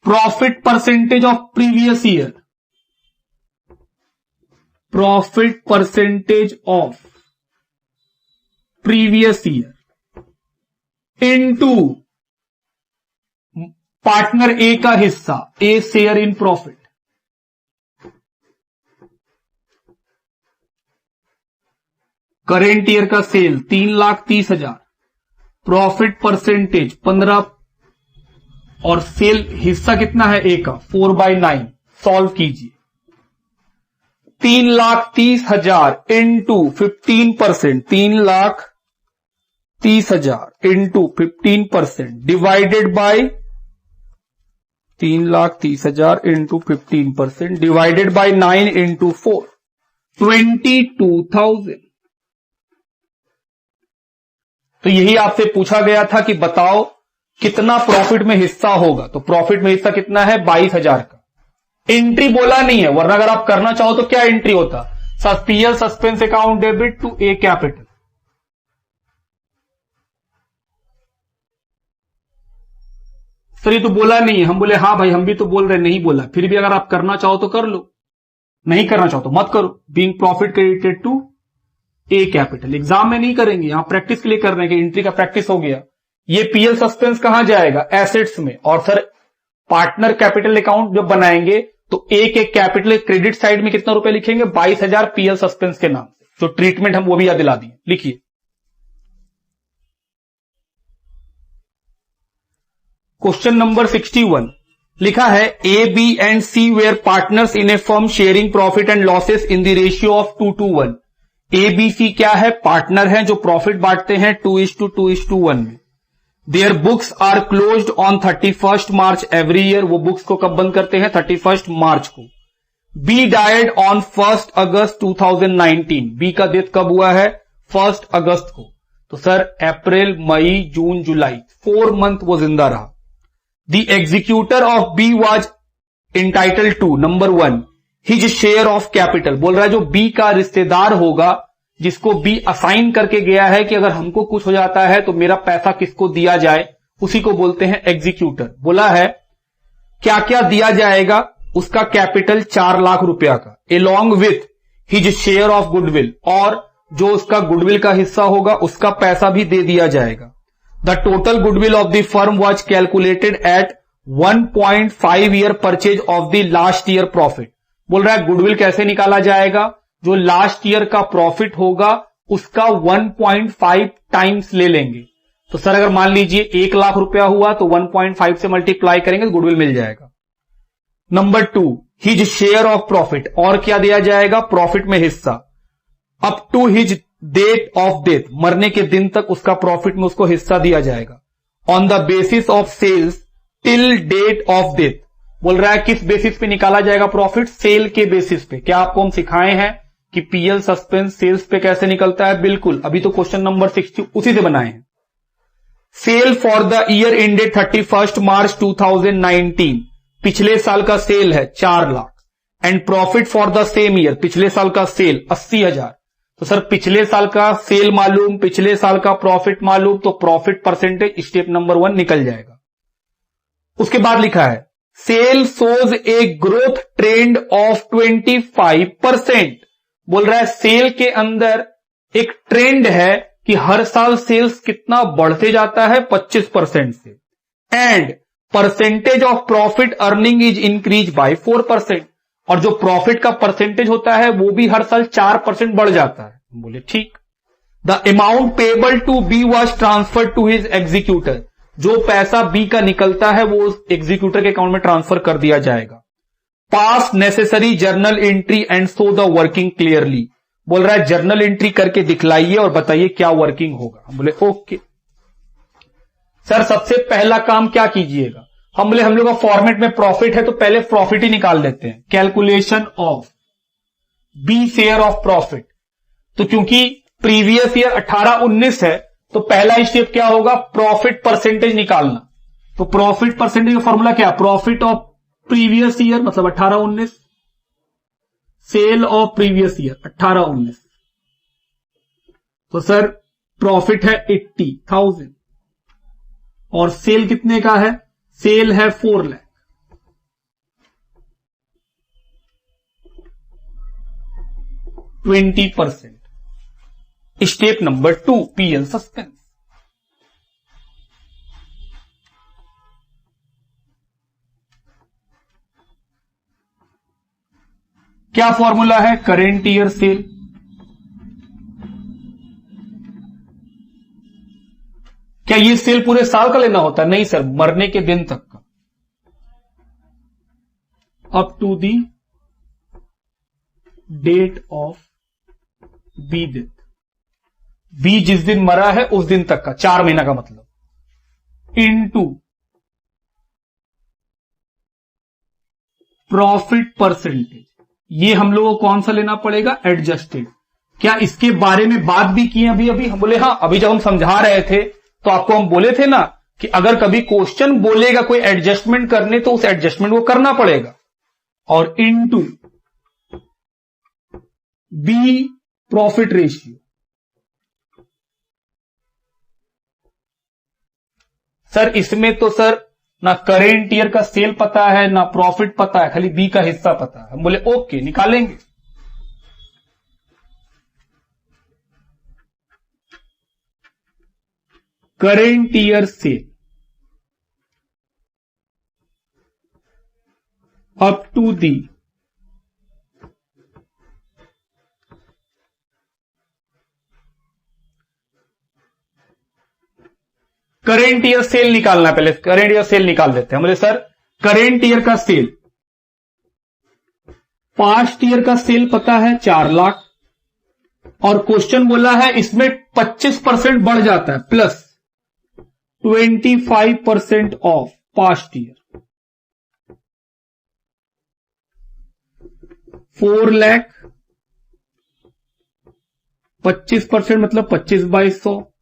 profit percentage of previous year, profit percentage of previous year into partner A का हिस्सा, a share in profit. Current year का सेल 3,30,000, प्रॉफिट परसेंटेज 15 और सेल हिस्सा कितना है ए का 4/9। सॉल्व कीजिए, 3,30,000 into 15%, 3,30,000 into 15% divided by 3,30,000 into 15% divided by 9 into 4, 22,000। तो यही आपसे पूछा गया था कि बताओ कितना प्रॉफिट में हिस्सा होगा, तो प्रॉफिट में हिस्सा कितना है 22,000 का। एंट्री बोला नहीं है, वरना अगर आप करना चाहो तो क्या एंट्री होता, PL suspense account debit to A capital. Sir ये तो बोला नहीं है, हम बोले हाँ भाई हम भी तो बोल रहे नहीं बोला, फिर भी अगर आप करना चाहो तो कर लो, नहीं करना चाहो तो मत करो। Being profit credited to A capital, exam में नहीं करेंगे, यहां प्रैक्टिस के लिए कर रहे हैं कि एंट्री का प्रैक्टिस हो गया ये पीएल सस्पेंस कहां जाएगा? एसेट्स में। और सर पार्टनर कैपिटल अकाउंट जब बनाएंगे तो एक एक कैपिटल क्रेडिट साइड में कितना रुपए लिखेंगे? 22,000 पीएल सस्पेंस के नाम से। जो ट्रीटमेंट हम वो भी याद दिला दिए। लिखिए क्वेश्चन नंबर 61 लिखा है A B and C were partners in a firm sharing profit and losses in the ratio of 2:1। A B C क्या है? पार्टनर है जो प्रॉफिट बांटते हैं 2:2:1 में। Their books are closed on 31 March every year. वो बुक्स को कब बंद करते हैं? 31 मार्च को। B died on 1 August 2019। B का डेथ कब हुआ है? 1 अगस्त को। तो सर अप्रैल, मई, जून, जुलाई 4 मंथ वो जिंदा रहा। The executor of B was entitled to number 1 his share of capital। बोल रहा है जो B का रिश्तेदार होगा जिसको B असाइन करके गया है कि अगर हमको कुछ हो जाता है तो मेरा पैसा किसको दिया जाए, उसी को बोलते हैं एग्जीक्यूटर। बोला है क्या क्या दिया जाएगा? उसका कैपिटल 4 लाख रुपया का, along with his share of goodwill, और जो उसका गुडविल का हिस्सा होगा उसका पैसा भी दे दिया जाएगा। The total goodwill of the firm was calculated at 1.5 year purchase of the last year profit। बोल रहा है गुडविल कैसे निकाला जाएगा? जो लास्ट ईयर का प्रॉफिट होगा उसका 1.5 टाइम्स ले लेंगे। तो सर अगर मान लीजिए 1 लाख रुपया हुआ तो 1.5 से मल्टीप्लाई करेंगे तो गुडविल मिल जाएगा। Number 2 his share of profit, और क्या दिया जाएगा? प्रॉफिट में हिस्सा। Up to his date of death, मरने के दिन तक उसका प्रॉफिट में उसको हिस्सा दिया जाएगा। On the basis of sales till date of death. बोल रहा है किस बेसिस पे निकाला जाएगा प्रॉफिट? सेल के बेसिस पे। क्या आपको हम सिखाए हैं कि पीएल सस्पेंस सेल्स पे कैसे निकलता है? बिल्कुल, अभी तो क्वेश्चन नंबर 60 उसी से बनाए हैं। Sale for the year ended 31 March 2019, पिछले साल का सेल है 4 lakh. And profit for the same year, पिछले साल का सेल 80,000। तो सर पिछले साल का सेल मालूम, पिछले साल का प्रॉफिट मालूम, तो प्रॉफिट परसेंटेज स्टेप नंबर 1 निकल जाएगा। उसके बाद लिखा है sale shows a growth trend of 25%। बोल रहा है सेल के अंदर एक ट्रेंड है कि हर साल सेल्स कितना बढ़ते जाता है? 25% से। And percentage of profit earning is increase by 4%। और जो प्रॉफिट का परसेंटेज होता है वो भी हर साल 4% बढ़ जाता है। बोले ठीक। The amount payable to B was transfer to his executor. जो पैसा बी का निकलता है वो उस एग्जीक्यूटर के अकाउंट में ट्रांसफर कर दिया जाएगा। पास necessary journal entry and show the working clearly. बोल रहा है जर्नल एंट्री करके दिखलाइए और बताइए क्या वर्किंग होगा। हम बोले ओके सर। सबसे पहला काम क्या कीजिएगा? हम बोले हम लोग का फॉर्मेट में प्रॉफिट है तो पहले प्रॉफिट ही निकाल देते हैं। Calculation of B share of profit. तो क्योंकि प्रीवियस ईयर 18-19 है तो पहला स्टेप क्या होगा? प्रॉफिट परसेंटेज निकालना। तो प्रॉफिट परसेंटेज का फॉर्मूला क्या? प्रॉफिट ऑफ प्रीवियस ईयर मतलब 18-19, सेल ऑफ प्रीवियस ईयर 18-19। तो सर प्रॉफिट है 80,000 और सेल कितने का है? सेल है 4 lakh. %20%। Step number 2 PL suspense. क्या फॉर्मूला है? Current year cell. क्या ये सेल पूरे साल का लेना होता है? नहीं सर, मरने के दिन तक का। Up to the date of B death. B जिस दिन मरा है उस दिन तक का, 4 महीना का मतलब, इनटू प्रॉफिट परसेंटेज। ये हम लोगों को कौन सा लेना पड़ेगा? एडजस्टेड। क्या इसके बारे में बात भी की अभी अभी? हम बोले हाँ, अभी जब हम समझा रहे थे तो आपको हम बोले थे ना कि अगर कभी क्वेश्चन बोलेगा कोई एडजस्टमेंट करने तो उस एडजस्टमेंट को करना पड़ेगा। और into B profit ratio. Sir इसमें तो सर ना करेंट ईयर का सेल पता है ना प्रॉफिट पता है, खाली बी का हिस्सा पता है। हम बोले ओके निकालेंगे। Current year sale up to the current year sale निकालना है। पहले करेंट ईयर सेल निकाल देते हैं। बोले सर करेंट ईयर का सेल, पास्ट ईयर का सेल पता है 4 लाख, और क्वेश्चन बोला है इसमें 25% बढ़ जाता है plus 25% of past year, 4 lakh, 25% मतलब 25/100,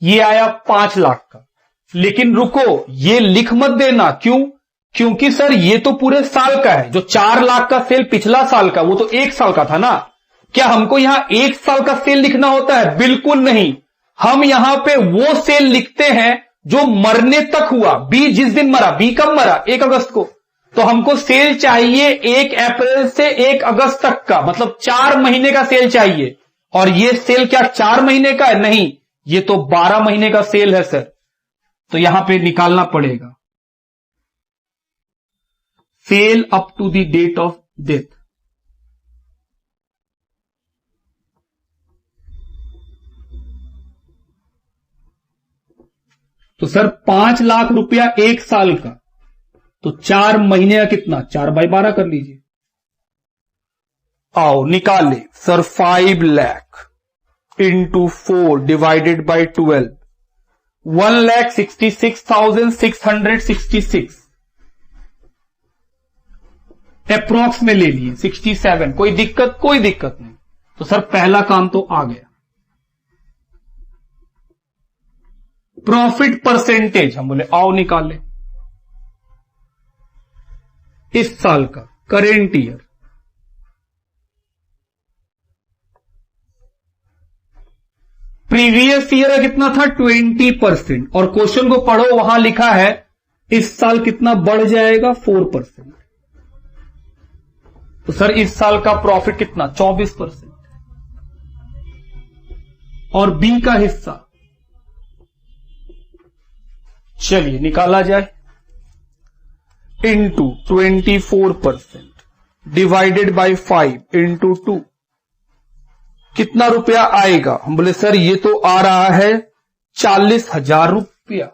ये आया 5 लाख का। लेकिन रुको, ये लिख मत देना। क्यों? क्योंकि सर ये तो पूरे साल का है। जो 4 लाख का सेल पिछला साल का, वो तो 1 साल का था ना। क्या हमको यहां 1 साल का सेल लिखना होता है? बिल्कुल नहीं। हम यहां पे वो सेल लिखते हैं जो मरने तक हुआ। बी जिस दिन मरा, बी कब मरा? 1 अगस्त को। तो हमको सेल चाहिए 1 अप्रैल से 1 अगस्त तक का, मतलब 4 महीने का सेल चाहिए। और ये सेल क्या 4 महीने का है? नहीं, ये तो 12 महीने का सेल है सर। तो यहां पे निकालना पड़ेगा sale up to the date of death. तो सर 5 लाख रुपया 1 साल का, तो 4 महीने का कितना? 4/12 कर लीजिए। आओ निकाले sir. 5 lakh into 4 divided by 12, 1,66,666 approx में ले लिए 67। कोई दिक्कत? कोई दिक्कत नहीं। तो सर पहला काम तो आ गया। प्रॉफिट परसेंटेज हम बोले आओ निकाले इस साल का, करेंट ईयर। प्रीवियस ईयर कितना था? 20%। और क्वेश्चन को पढ़ो, वहां लिखा है इस साल कितना बढ़ जाएगा? 4%। तो सर इस साल का प्रॉफिट कितना? 24%। और बी का हिस्सा चलिए निकाला जाए, इंटू 24% डिवाइडेड बाई 5 इंटू 2, कितना रुपया आएगा? हम बोले सर ये तो आ रहा है 40,000 रुपया।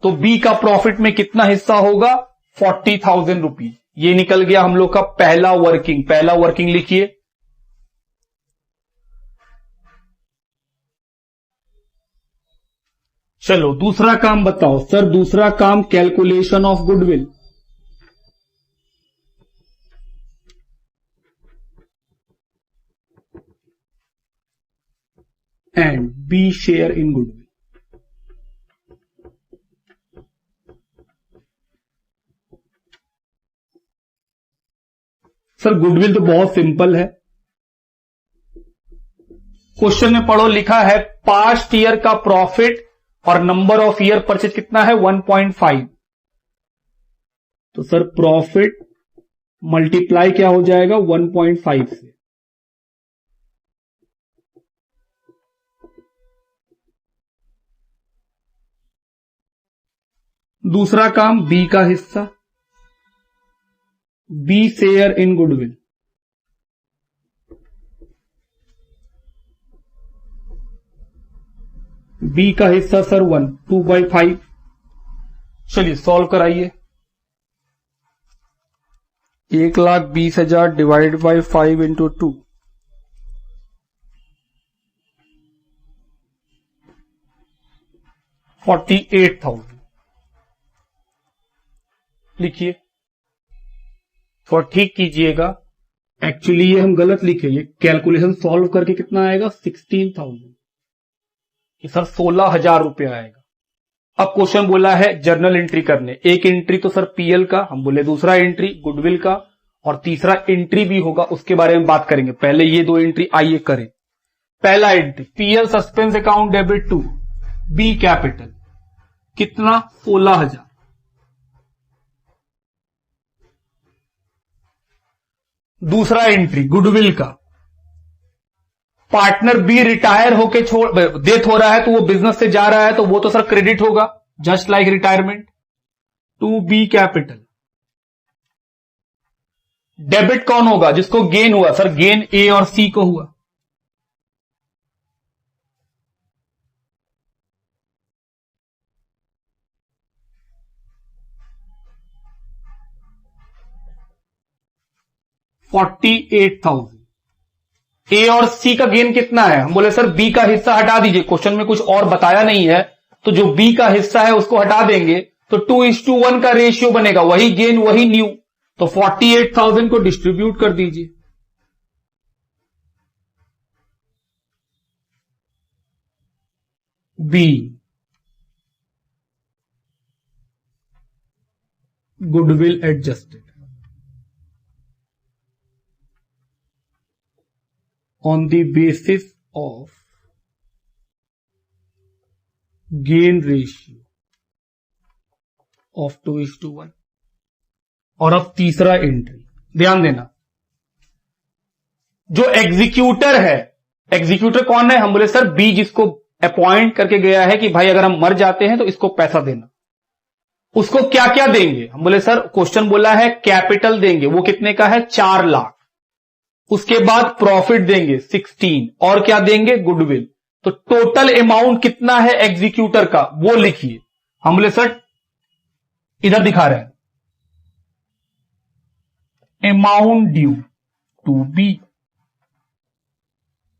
तो बी का प्रॉफिट में कितना हिस्सा होगा? 40,000 रुपीज। ये निकल गया हम लोग का पहला वर्किंग। पहला वर्किंग लिखिए। चलो दूसरा काम बताओ सर। दूसरा काम calculation of goodwill. And B share in goodwill. Sir goodwill तो बहुत सिंपल है। क्वेश्चन में पढ़ो, लिखा है पास्ट ईयर का प्रॉफिट और नंबर ऑफ ईयर परचेज कितना है? 1.5। तो सर प्रॉफिट मल्टीप्लाई क्या हो जाएगा? 1.5 से। दूसरा काम बी का हिस्सा, B share in goodwill. B का हिस्सा सर 2/5। चलिए सॉल्व कराइए। 1,20,000 डिवाइड बाई 5 इंटू 2, 48,000 लिखिए। थोड़ा ठीक कीजिएगा, एक्चुअली ये हम गलत लिखे। ये कैलकुलेशन सॉल्व करके कितना आएगा? 16,000। ये सर 16,000 रुपया आएगा। अब क्वेश्चन बोला है जर्नल एंट्री करने। एक एंट्री तो सर पीएल का, हम बोले दूसरा एंट्री गुडविल का, और तीसरा एंट्री भी होगा, उसके बारे में बात करेंगे। पहले ये 2 एंट्री आइए करें। पहला entry PL suspense account debit to B capital, कितना? 16,000। दूसरा एंट्री गुडविल का, पार्टनर बी रिटायर होके डेथ हो रहा है तो वो बिजनेस से जा रहा है तो वो तो सर क्रेडिट होगा, just like retirement. To B capital, debit कौन होगा? जिसको गेन हुआ, सर गेन ए और सी को हुआ। $48,000। ए और सी का गेन कितना है? हम बोले सर बी का हिस्सा हटा दीजिए, क्वेश्चन में कुछ और बताया नहीं है, तो जो बी का हिस्सा है उसको हटा देंगे तो 2:1 का रेशियो बनेगा, वही गेन वही न्यू। तो 48,000 को डिस्ट्रीब्यूट कर दीजिए। B goodwill adjusted on the basis of gain ratio of 2:1। और अब तीसरा एंट्री, ध्यान देना, जो एग्जीक्यूटर है, एग्जीक्यूटर कौन है? हम बोले सर बी, जिसको अपॉइंट करके गया है कि भाई अगर हम मर जाते हैं तो इसको पैसा देना। उसको क्या क्या देंगे? हम बोले सर क्वेश्चन बोला है कैपिटल देंगे, वो कितने का है? 4 लाख। उसके बाद प्रॉफिट देंगे 16, और क्या देंगे? गुडविल। तो टोटल अमाउंट कितना है एग्जीक्यूटर का वो लिखिए। हम बोले सर इधर दिखा रहे हैं, amount due to B,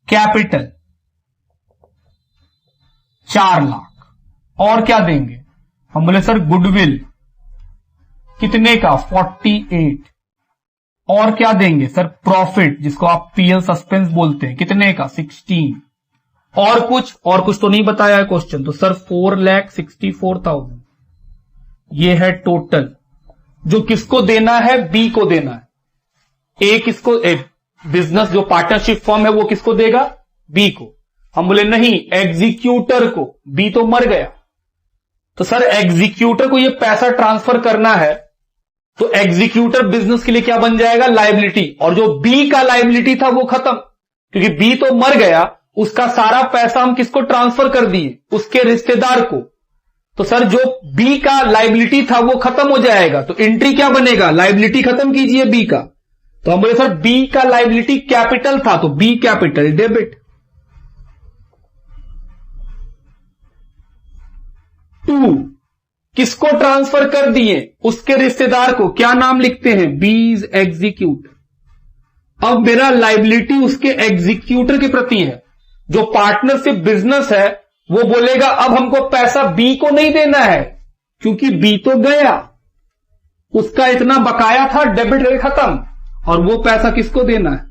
capital 4 lakh, और क्या देंगे? हम बोले सर गुडविल कितने का? 48, और क्या देंगे? सर प्रॉफिट, जिसको आप पीएल सस्पेंस बोलते हैं, कितने का? 16, और कुछ तो नहीं बताया है क्वेश्चन, तो सर 4,64,000 ये है टोटल, जो किसको देना है? बी को देना है। ए किसको? बिजनेस जो पार्टनरशिप फर्म है वो किसको देगा? बी को। हम बोले नहीं, एग्जीक्यूटर को, बी तो मर गया। तो सर एग्जीक्यूटर को ये पैसा ट्रांसफर करना है, तो एग्जीक्यूटर बिजनेस के लिए क्या बन जाएगा? लायबिलिटी। और जो बी का लायबिलिटी था वो खत्म, क्योंकि बी तो मर गया, उसका सारा पैसा हम किसको ट्रांसफर कर दिए? उसके रिश्तेदार को। तो सर जो बी का लायबिलिटी था वो खत्म हो जाएगा, तो एंट्री क्या बनेगा? लायबिलिटी खत्म कीजिए बी का। तो हम बोले सर बी का लायबिलिटी कैपिटल था, तो बी कैपिटल डेबिट। टू किसको ट्रांसफर कर दिए? उसके रिश्तेदार को। क्या नाम लिखते हैं? बीज एग्जीक्यूटर। अब मेरा लायबिलिटी उसके एग्जीक्यूटर के प्रति है। जो पार्टनरशिप बिजनेस है वो बोलेगा अब हमको पैसा बी को नहीं देना है, क्योंकि बी तो गया, उसका इतना बकाया था, डेबिट खत्म, और वो पैसा किसको देना है?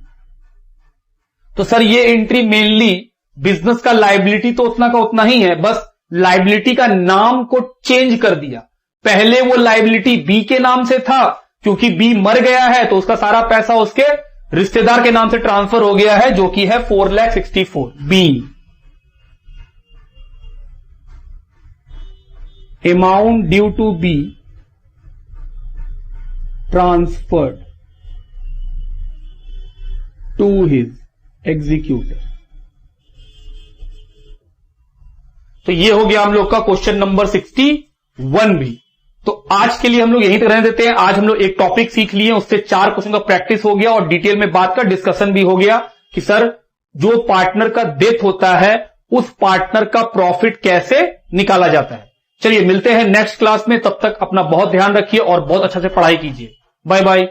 तो सर ये एंट्री मेनली बिजनेस का लायबिलिटी तो उतना का उतना ही है, बस लायबिलिटी का नाम को चेंज कर दिया। पहले वो लायबिलिटी बी के नाम से था, क्योंकि बी मर गया है तो उसका सारा पैसा उसके रिश्तेदार के नाम से ट्रांसफर हो गया है, जो कि है 4,64,000। B amount due to be transferred to his executor. तो ये हो गया हम लोग का क्वेश्चन नंबर 61 भी। तो आज के लिए हम लोग यहीं तक रहने देते हैं। आज हम लोग एक टॉपिक सीख लिए, उससे 4 क्वेश्चन का प्रैक्टिस हो गया और डिटेल में बात का डिस्कशन भी हो गया कि सर जो पार्टनर का डेथ होता है उस पार्टनर का प्रॉफिट कैसे निकाला जाता है। चलिए मिलते हैं नेक्स्ट क्लास में, तब तक अपना बहुत ध्यान रखिए और बहुत अच्छा से पढ़ाई कीजिए। Bye bye.